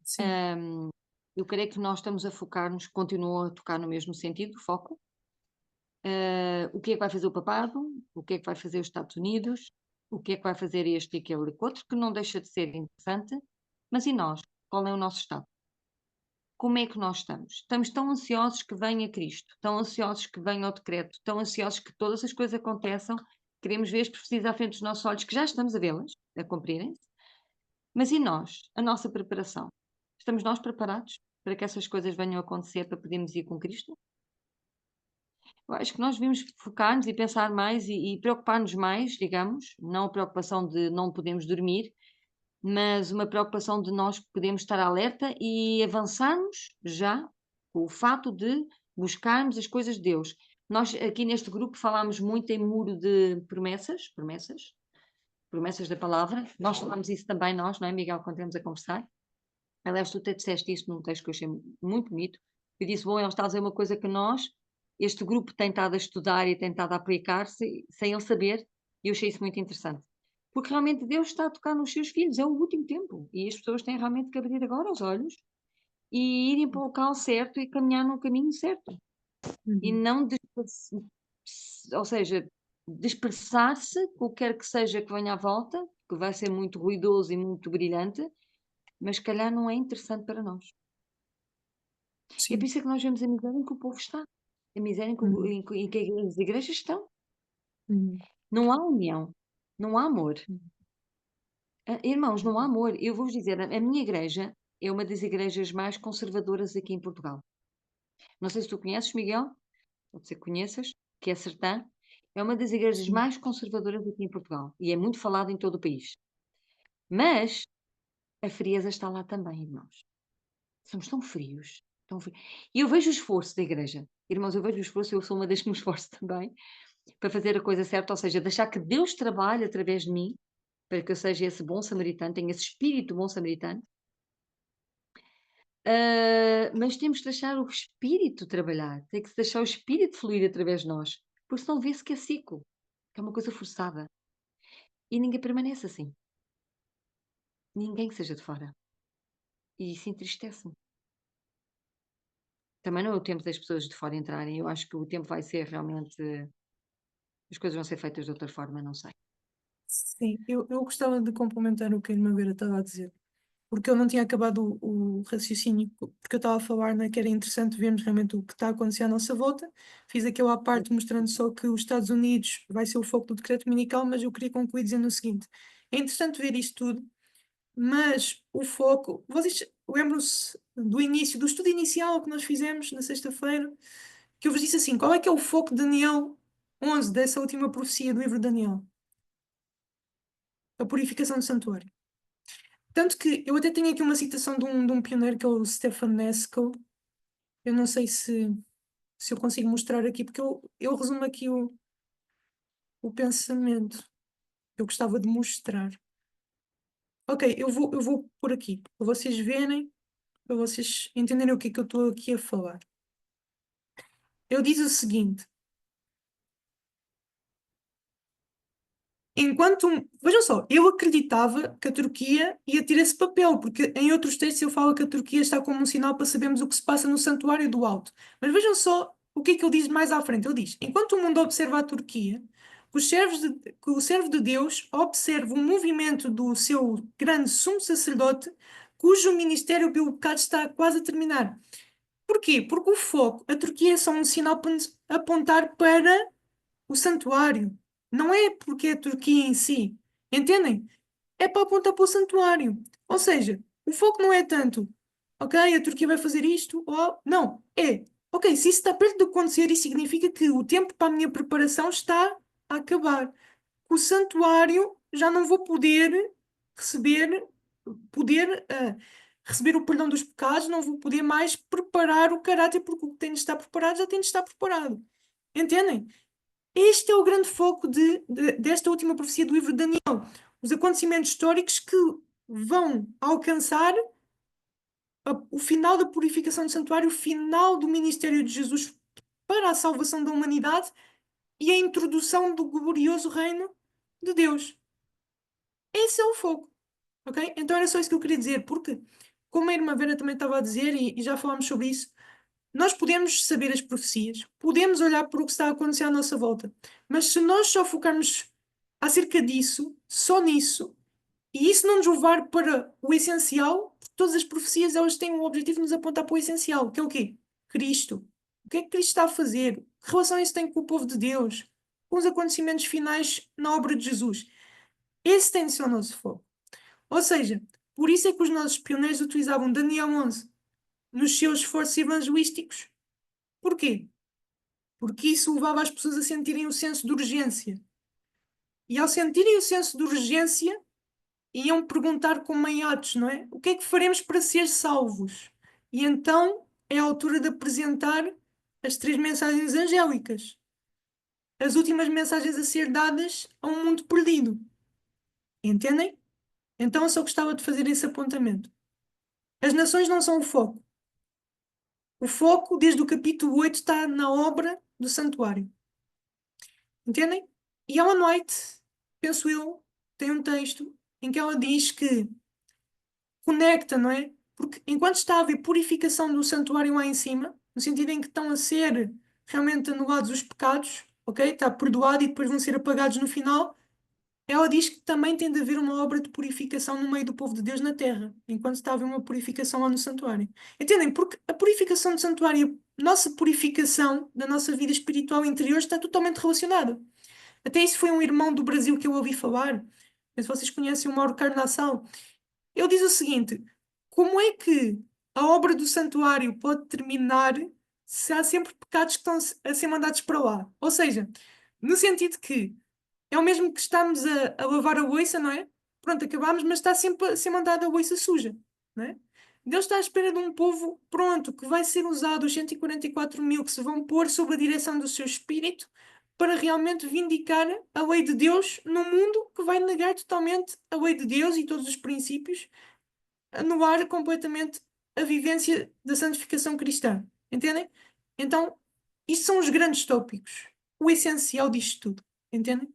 S1: Sim,
S4: Eu creio que nós estamos a focar-nos, continuam a tocar no mesmo sentido, foco. O que é que vai fazer o papado? O que é que vai fazer os Estados Unidos? O que é que vai fazer este e aquele e outro? Que não deixa de ser interessante. Mas e nós? Qual é o nosso estado? Como é que nós estamos? Estamos tão ansiosos que venha Cristo, tão ansiosos que venha o decreto, tão ansiosos que todas as coisas aconteçam, queremos ver as profecias à frente dos nossos olhos, que já estamos a vê-las, a cumprirem-se. Mas e nós? A nossa preparação? Estamos nós preparados para que essas coisas venham a acontecer para podermos ir com Cristo? Eu acho que nós devemos focar-nos e pensar mais e preocupar-nos mais, digamos, não a preocupação de não podemos dormir, mas uma preocupação de nós podermos estar alerta e avançarmos já com o fato de buscarmos as coisas de Deus. Nós aqui neste grupo falámos muito em muro de promessas da palavra. Nós falámos isso também nós, não é, Miguel, quando estivemos a conversar? Aliás, tu até disseste isso num texto que eu achei muito bonito. Eu disse, bom, ele está a dizer uma coisa que nós, este grupo tem estado a estudar e tem estado a aplicar-se sem ele saber, e eu achei isso muito interessante. Porque realmente Deus está a tocar nos seus filhos, é o último tempo, e as pessoas têm realmente que abrir agora os olhos e irem para o local certo e caminhar no caminho certo. E não, ou seja, dispersar-se, qualquer que seja que venha à volta, que vai ser muito ruidoso e muito brilhante, mas se calhar não é interessante para nós. É por
S1: sim.
S4: isso é que nós vemos a miséria em que o povo está, a miséria em que as igrejas estão. Não há união, não há amor. Irmãos, não há amor. Eu vou-vos dizer, a minha igreja é uma das igrejas mais conservadoras aqui em Portugal. Não sei se tu conheces, Miguel, pode ser que conheças, que é Sertã. É uma das igrejas
S1: Sim.
S4: mais conservadoras aqui em Portugal e é muito falada em todo o país. Mas a frieza está lá também, irmãos. Somos tão frios, tão frios. E eu vejo o esforço da igreja. Irmãos, eu vejo o esforço, eu sou uma das que me esforço também para fazer a coisa certa, ou seja, deixar que Deus trabalhe através de mim, para que eu seja esse bom samaritano, tenha esse espírito bom samaritano. Mas temos que deixar o espírito trabalhar, tem que deixar o espírito fluir através de nós, porque senão vê-se que é ciclo, que é uma coisa forçada. E ninguém permanece assim. Ninguém que seja de fora. E isso entristece-me. Também não é o tempo das pessoas de fora entrarem. Eu acho que o tempo vai ser realmente. As coisas vão ser feitas de outra forma, não sei.
S1: Sim, eu gostava de complementar o que a irmã Vera estava a dizer, porque eu não tinha acabado o raciocínio, porque eu estava a falar, né, que era interessante vermos realmente o que está a acontecer à nossa volta. Fiz aquilo à parte mostrando só que os Estados Unidos vai ser o foco do decreto dominical, mas eu queria concluir dizendo o seguinte: é interessante ver isto tudo, mas o foco, vocês lembram-se do início, do estudo inicial que nós fizemos na sexta-feira, que eu vos disse assim: qual é que é o foco de Daniel 11, dessa última profecia do livro de Daniel? A purificação do santuário. Tanto que eu até tenho aqui uma citação de um pioneiro que é o Stefan Nesko. Eu não sei se eu consigo mostrar aqui, porque eu resumo aqui o pensamento que eu gostava de mostrar. Ok, eu vou por aqui, para vocês verem, para vocês entenderem o que é que eu estou aqui a falar. Eu diz o seguinte: vejam só, eu acreditava que a Turquia ia ter esse papel, porque em outros textos eu falo que a Turquia está como um sinal para sabermos o que se passa no Santuário do Alto. Mas vejam só o que é que ele diz mais à frente. Ele diz: enquanto o mundo observa a Turquia, que o servo de Deus observa o movimento do seu grande sumo sacerdote, cujo ministério pelo pecado está quase a terminar. Porquê? Porque o foco, a Turquia é só um sinal para nos apontar para o santuário. Não é porque é a Turquia em si. Entendem? É para apontar para o santuário. Ou seja, o foco não é tanto, ok, a Turquia vai fazer isto, ou não, é, ok, se isso está perto de acontecer, isso significa que o tempo para a minha preparação está a acabar. O santuário já não vou receber, receber o perdão dos pecados, não vou poder mais preparar o caráter, porque o que tem de estar preparado já tem de estar preparado. Entendem? Este é o grande foco desta última profecia do livro de Daniel. Os acontecimentos históricos que vão alcançar o final da purificação do santuário, o final do ministério de Jesus para a salvação da humanidade e a introdução do glorioso reino de Deus. Esse é o foco. Ok? Então era só isso que eu queria dizer, porque, como a irmã Vera também estava a dizer, e já falámos sobre isso, nós podemos saber as profecias, podemos olhar para o que está a acontecer à nossa volta, mas se nós só focarmos acerca disso, só nisso, e isso não nos levar para o essencial, todas as profecias elas têm o objetivo de nos apontar para o essencial, que é o quê? Cristo. O que é que Cristo está a fazer? Que relação isso tem com o povo de Deus? Com os acontecimentos finais na obra de Jesus? Esse tem de ser o nosso foco. Ou seja, por isso é que os nossos pioneiros utilizavam Daniel 11 nos seus esforços evangelísticos. Porquê? Porque isso levava as pessoas a sentirem o senso de urgência. E ao sentirem o senso de urgência, iam perguntar como em Atos, não é? O que é que faremos para ser salvos? E então é a altura de apresentar as 3 mensagens angélicas. As últimas mensagens a ser dadas a um mundo perdido. Entendem? Então eu só gostava de fazer esse apontamento. As nações não são o foco. O foco, desde o capítulo 8, está na obra do santuário. Entendem? E Ellen White, penso eu, tem um texto em que ela diz que conecta, não é? Porque enquanto está a haver purificação do santuário lá em cima, no sentido em que estão a ser realmente anulados os pecados, ok? Está perdoado e depois vão ser apagados no final, ela diz que também tem de haver uma obra de purificação no meio do povo de Deus na terra, enquanto está a haver uma purificação lá no santuário. Entendem? Porque a purificação do santuário, a nossa purificação da nossa vida espiritual interior está totalmente relacionada. Até isso foi um irmão do Brasil que eu ouvi falar. Não sei se vocês conhecem o Mauro Carnaçal. Ele diz o seguinte: como é que a obra do santuário pode terminar se há sempre pecados que estão a ser mandados para lá? Ou seja, no sentido que é o mesmo que estamos a lavar a louça, não é? Pronto, acabamos, mas está sempre a ser mandada a louça suja, não é? Deus está à espera de um povo pronto, que vai ser usado, os 144 mil que se vão pôr sob a direção do seu espírito, para realmente vindicar a lei de Deus num mundo que vai negar totalmente a lei de Deus e todos os princípios, anular completamente a vivência da santificação cristã. Entendem? Então, isto são os grandes tópicos, o essencial disto tudo. Entendem?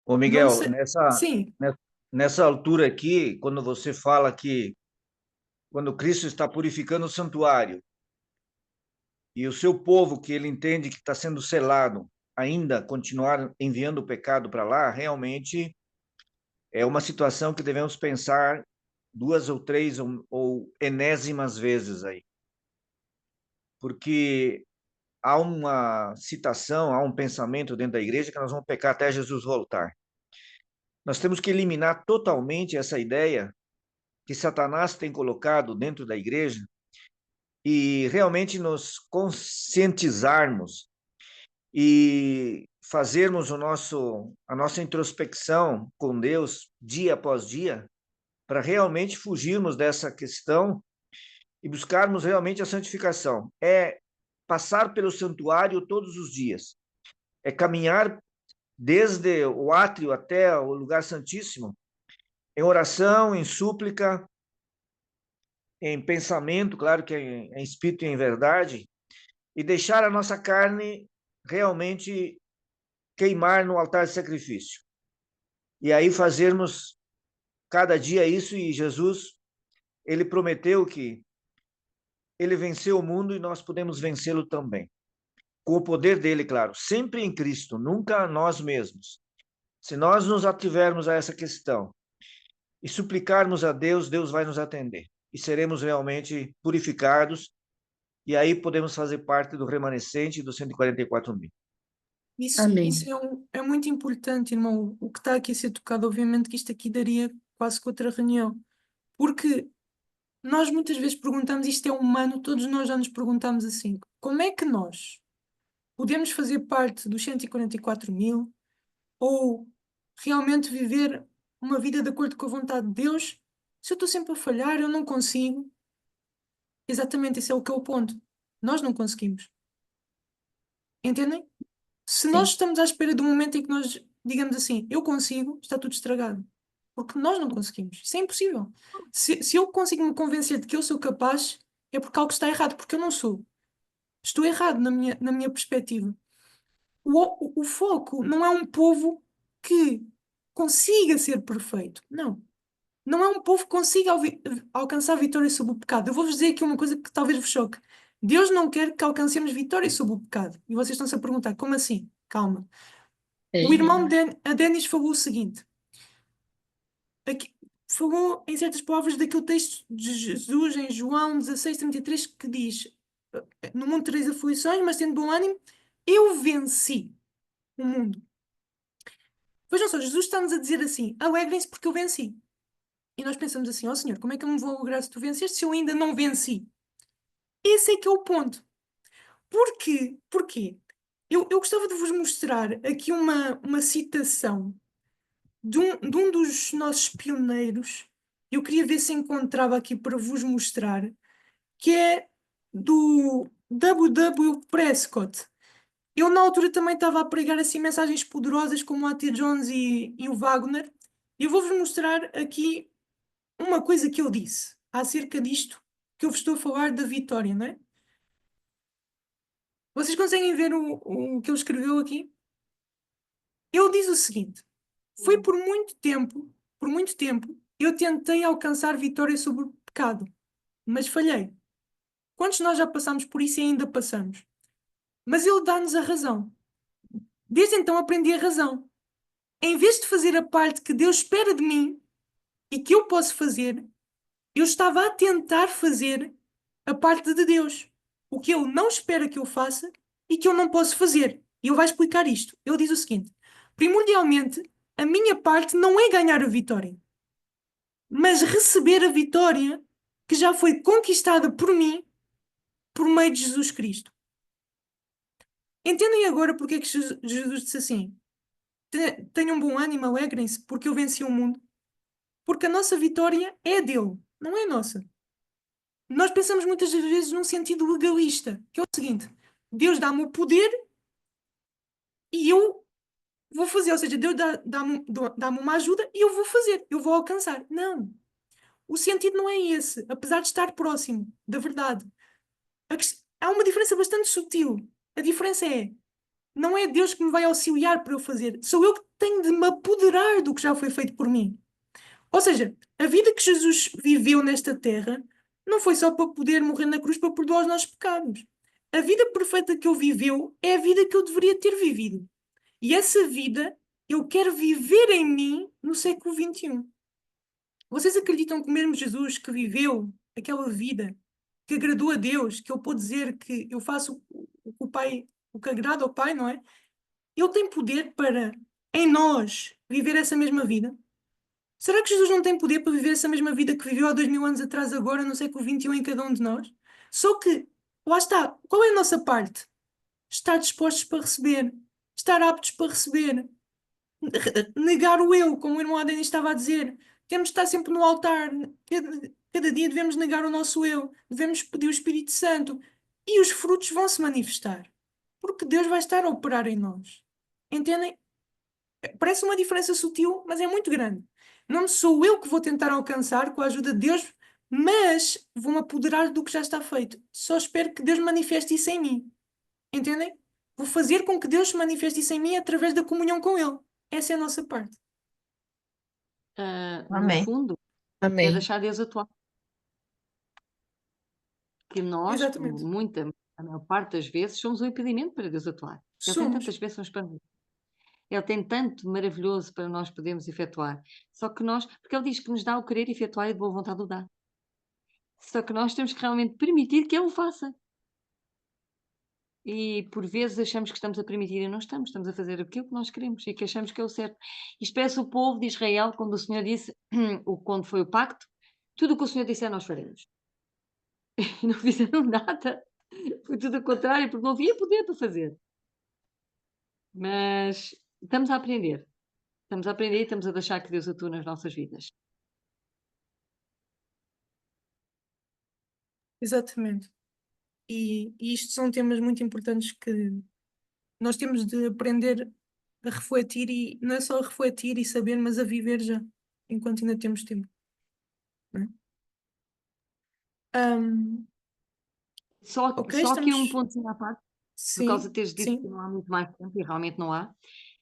S8: Ô,
S1: Não
S8: Miguel,
S1: sei. Sim,
S8: nessa altura aqui, quando você fala que quando Cristo está purificando o santuário, e o seu povo, que ele entende que está sendo selado, ainda continuar enviando o pecado para lá, realmente é uma situação que devemos pensar 2 ou 3 ou enésimas vezes aí. Porque há uma citação, há um pensamento dentro da igreja que nós vamos pecar até Jesus voltar. Nós temos que eliminar totalmente essa ideia que Satanás tem colocado dentro da igreja e realmente nos conscientizarmos e fazermos a nossa introspecção com Deus dia após dia, para realmente fugirmos dessa questão e buscarmos realmente a santificação. É passar pelo santuário todos os dias, é caminhar desde o átrio até o lugar santíssimo, em oração, em súplica, em pensamento, claro que em espírito e em verdade, e deixar a nossa carne realmente queimar no altar de sacrifício. E aí fazermos cada dia isso, e Jesus, ele prometeu que ele venceu o mundo e nós podemos vencê-lo também. Com o poder dele, claro, sempre em Cristo, nunca nós mesmos. Se nós nos ativermos a essa questão e suplicarmos a Deus, Deus vai nos atender. E seremos realmente purificados, e aí podemos fazer parte do remanescente dos 144.000.
S7: Amém.
S1: Isso é muito importante, irmão. O que está aqui a ser tocado, obviamente que isto aqui daria quase que outra reunião. Porque nós muitas vezes perguntamos, isto é humano, todos nós já nos perguntamos assim, como é que nós podemos fazer parte dos 144.000 ou realmente viver uma vida de acordo com a vontade de Deus se eu estou sempre a falhar, eu não consigo? Exatamente, esse é o que é o ponto. Nós não conseguimos. Entendem? Se nós
S7: Sim.
S1: estamos à espera do momento em que nós digamos assim, eu consigo, está tudo estragado. Porque nós não conseguimos. Isso é impossível. Se eu consigo me convencer de que eu sou capaz, é porque algo está errado, porque eu não sou. Estou errado na minha perspectiva. O foco não é um povo que consiga ser perfeito. Não. Não é um povo que consiga alcançar vitória sobre o pecado. Eu vou-vos dizer aqui uma coisa que talvez vos choque. Deus não quer que alcancemos vitória sobre o pecado. E vocês estão-se a perguntar, como assim? Calma. O irmão a Denis falou o seguinte. Aqui, falou em certas palavras daquele texto de Jesus em João 16:33 que diz: no mundo tereis aflições, mas tendo bom ânimo, eu venci o mundo. Vejam só, Jesus está-nos a dizer assim: alegrem-se porque eu venci. E nós pensamos assim: ó Senhor, como é que eu me vou alegrar se tu venceste se eu ainda não venci? Esse é que é o ponto. Porquê? Eu gostava de vos mostrar aqui uma citação de um dos nossos pioneiros. Eu queria ver se encontrava aqui para vos mostrar, que é do W.W. Prescott. Eu, na altura, também estava a pregar assim mensagens poderosas como a T. Jones e o Wagner. E eu vou-vos mostrar aqui uma coisa que ele disse acerca disto que eu vos estou a falar da vitória, não é? Vocês conseguem ver o que ele escreveu aqui? Ele diz o seguinte: foi por muito tempo, eu tentei alcançar vitória sobre o pecado, mas falhei. Quantos de nós já passamos por isso e ainda passamos? Mas ele dá-nos a razão. Desde então aprendi a razão. Em vez de fazer a parte que Deus espera de mim e que eu posso fazer, eu estava a tentar fazer a parte de Deus. O que Ele não espera que eu faça e que eu não posso fazer. E Ele vai explicar isto. Ele diz o seguinte: primordialmente, a minha parte não é ganhar a vitória, mas receber a vitória que já foi conquistada por mim por meio de Jesus Cristo. Entendem agora porque é que Jesus disse assim: tenham bom ânimo, alegrem-se, porque eu venci o mundo? Porque a nossa vitória é dele, não é nossa. Nós pensamos muitas vezes num sentido legalista, que é o seguinte: Deus dá-me o poder e eu vou fazer, ou seja, Deus dá-me uma ajuda e eu vou fazer, eu vou alcançar. Não. O sentido não é esse, apesar de estar próximo da verdade. Há uma diferença bastante sutil. A diferença é: não é Deus que me vai auxiliar para eu fazer, sou eu que tenho de me apoderar do que já foi feito por mim. Ou seja, a vida que Jesus viveu nesta terra não foi só para poder morrer na cruz para perdoar os nossos pecados. a vida perfeita que ele viveu é a vida que eu deveria ter vivido. E essa vida eu quero viver em mim no século XXI. Vocês acreditam que o mesmo Jesus que viveu aquela vida, que agradou a Deus, que ele pôde dizer que eu faço o que o Pai, o que agrada ao Pai, não é? Ele tem poder para, em nós, viver essa mesma vida? Será que Jesus não tem poder para viver essa mesma vida que viveu há 2000 anos atrás, agora, no século XXI, em cada um de nós? Só que, lá está, qual é a nossa parte? Estar dispostos para receber, estar aptos para receber, negar o eu, como o irmão Adem estava a dizer. Temos de estar sempre no altar, cada dia devemos negar o nosso eu, devemos pedir o Espírito Santo e os frutos vão se manifestar, porque Deus vai estar a operar em nós. Entendem? Parece uma diferença sutil, mas é muito grande. Não sou eu que vou tentar alcançar com a ajuda de Deus, mas vou-me apoderar do que já está feito. Só espero que Deus manifeste isso em mim. Entendem? Vou fazer com que Deus se manifeste isso em mim através da comunhão com Ele. Essa é a nossa parte.
S4: No
S7: Amém.
S4: fundo, é
S7: Amém.
S4: deixar Deus atuar. Que nós,
S1: Exatamente.
S4: a maior parte das vezes, somos um impedimento para Deus atuar. Ele tem
S1: Somos.
S4: tantas bênçãos para nós. Ele tem tanto maravilhoso para nós podermos efetuar. Só que nós, porque ele diz que nos dá o querer efetuar e de boa vontade o dá. Só que nós temos que realmente permitir que ele o faça. E por vezes achamos que estamos a permitir e não estamos, estamos a fazer aquilo que nós queremos e que achamos que é o certo. Isto parece o povo de Israel quando o Senhor disse, quando foi o pacto, tudo o que o Senhor disser nós faremos. E não fizeram nada. Foi tudo o contrário, porque não havia poder para fazer. Mas estamos a aprender. Estamos a aprender e estamos a deixar que Deus atue nas nossas vidas.
S1: Exatamente. E isto são temas muito importantes que nós temos de aprender a refletir e não é só a refletir e saber, mas a viver já, enquanto ainda temos tempo. Não é?
S4: Só
S1: Ok,
S4: aqui um
S1: estamos.
S4: ponto à parte, por causa de
S1: Sim,
S4: teres dito que
S1: sim.
S4: não há muito mais tempo, e realmente não há.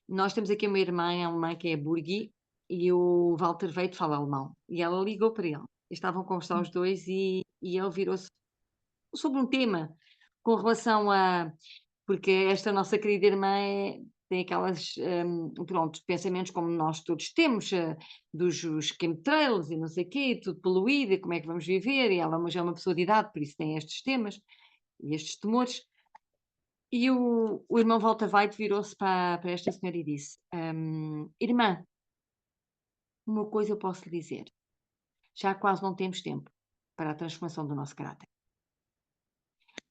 S4: Nós temos aqui uma irmã alemã que é Burgi, e o Walter Veito fala alemão. E ela ligou para ele. Estavam a conversar os dois e ele virou-se sobre um tema com relação a. Porque esta nossa querida irmã tem aquelas, pronto, pensamentos como nós todos temos, dos os chemtrails e não sei o quê, tudo poluído, e como é que vamos viver, e ela já é uma pessoa de idade, por isso tem estes temas e estes temores. E o irmão Walter White virou-se para esta senhora e disse: Irmã, uma coisa eu posso lhe dizer, já quase não temos tempo para a transformação do nosso caráter.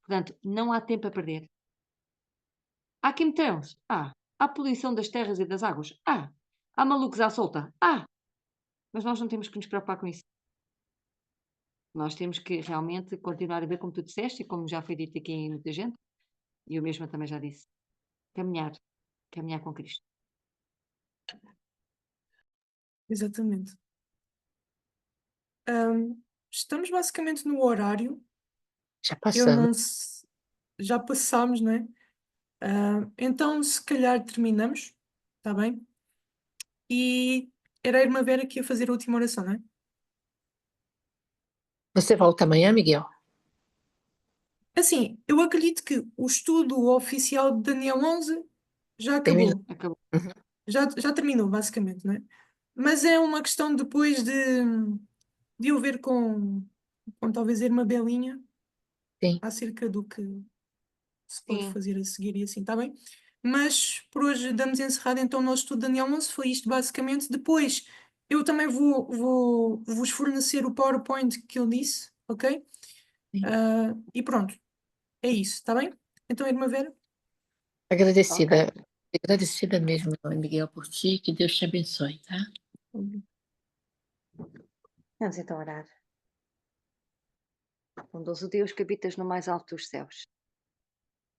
S4: Portanto, não há tempo a perder. Há chemtrails? Há poluição das terras e das águas? Há malucos à solta? Mas nós não temos que nos preocupar com isso. Nós temos que realmente continuar a ver, como tu disseste, e como já foi dito aqui em muita gente, e eu mesma também já disse, caminhar com Cristo.
S1: Exatamente. Estamos basicamente no horário.
S7: Já
S1: Eu
S7: passamos.
S1: não se- Já passámos, não é? Então, se calhar terminamos, está bem? E era a irmã Vera que ia fazer a última oração, não é?
S7: Você volta amanhã, Miguel?
S1: Assim, eu acredito que o estudo oficial de Daniel 11 já
S7: Terminou.
S1: acabou.
S4: Acabou.
S7: Uhum.
S1: Já terminou, basicamente, não é? Mas é uma questão depois de eu ver com talvez a irmã Belinha
S7: Sim.
S1: acerca do que se pode
S4: Sim.
S1: fazer a seguir e assim, está bem? Mas por hoje damos encerrado então o nosso estudo de Daniel 11, foi isto basicamente. Depois eu também vou vos fornecer o PowerPoint que eu disse, ok?
S7: Sim.
S1: E pronto, é isso, está bem? Então, irmã Vera?
S7: Agradecida. Agradecida mesmo, Miguel, por ti. Que Deus te abençoe, tá?
S4: Vamos então orar. Bondoso Deus que habitas no mais alto dos céus.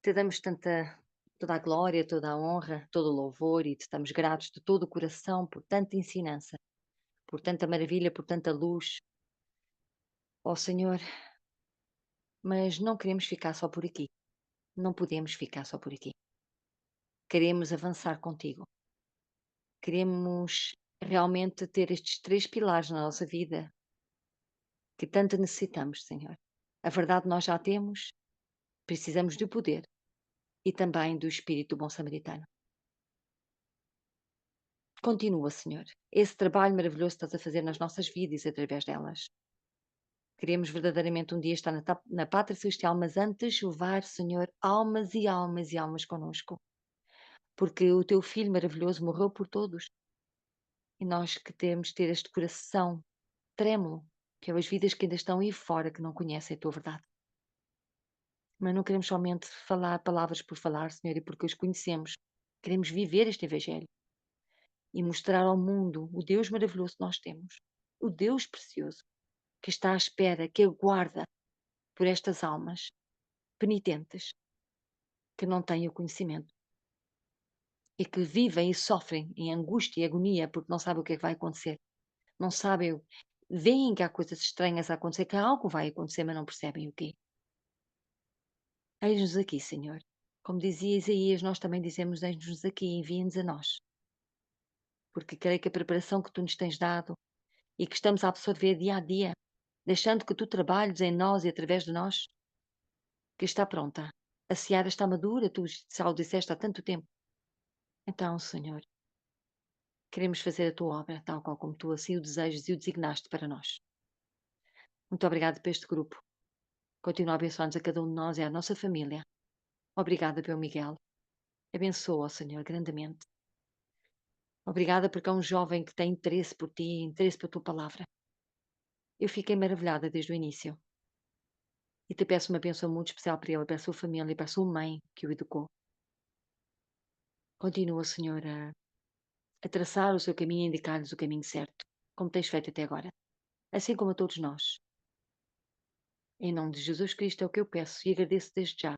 S4: Te damos toda a glória, toda a honra, todo o louvor e te estamos gratos de todo o coração por tanta ensinança, por tanta maravilha, por tanta luz. Ó Senhor, mas não queremos ficar só por aqui. Não podemos ficar só por aqui. Queremos avançar contigo. Queremos realmente ter estes 3 pilares na nossa vida que tanto necessitamos, Senhor. A verdade nós já temos, Precisamos do poder e também do espírito do bom samaritano. Continua, Senhor, esse trabalho maravilhoso que estás a fazer nas nossas vidas e através delas. Queremos verdadeiramente um dia estar na pátria celestial, mas antes levar, Senhor, almas e almas e almas conosco. Porque o teu Filho maravilhoso morreu por todos. E nós que temos de ter este coração trêmulo, que é as vidas que ainda estão aí fora, que não conhecem a tua verdade. Mas não queremos somente falar palavras por falar, Senhor, e porque os conhecemos. Queremos viver este Evangelho e mostrar ao mundo o Deus maravilhoso que nós temos. O Deus precioso, que está à espera, que aguarda por estas almas penitentes, que não têm o conhecimento e que vivem e sofrem em angústia e agonia porque não sabem o que é que vai acontecer. Não sabem, veem que há coisas estranhas a acontecer, que algo vai acontecer, mas não percebem o quê. Eis-nos aqui, Senhor. Como dizia Isaías, nós também dizemos: eis-nos aqui, envia-nos a nós. Porque creio que a preparação que tu nos tens dado e que estamos a absorver dia a dia, deixando que tu trabalhes em nós e através de nós, que está pronta. A seara está madura, tu já o disseste há tanto tempo. Então, Senhor, queremos fazer a tua obra, tal qual como tu assim o desejas e o designaste para nós. Muito obrigada por este grupo. Continua a abençoar-nos a cada um de nós e à nossa família. Obrigada pelo Miguel. Abençoa, Senhor, grandemente. Obrigada porque é um jovem que tem interesse por ti, interesse pela tua palavra. Eu fiquei maravilhada desde o início. E te peço uma bênção muito especial para ele, para a sua família e para a sua mãe que o educou. Continua, Senhor, a traçar o seu caminho e indicar-lhes o caminho certo, como tens feito até agora. Assim como a todos nós. Em nome de Jesus Cristo é o que eu peço e agradeço desde já.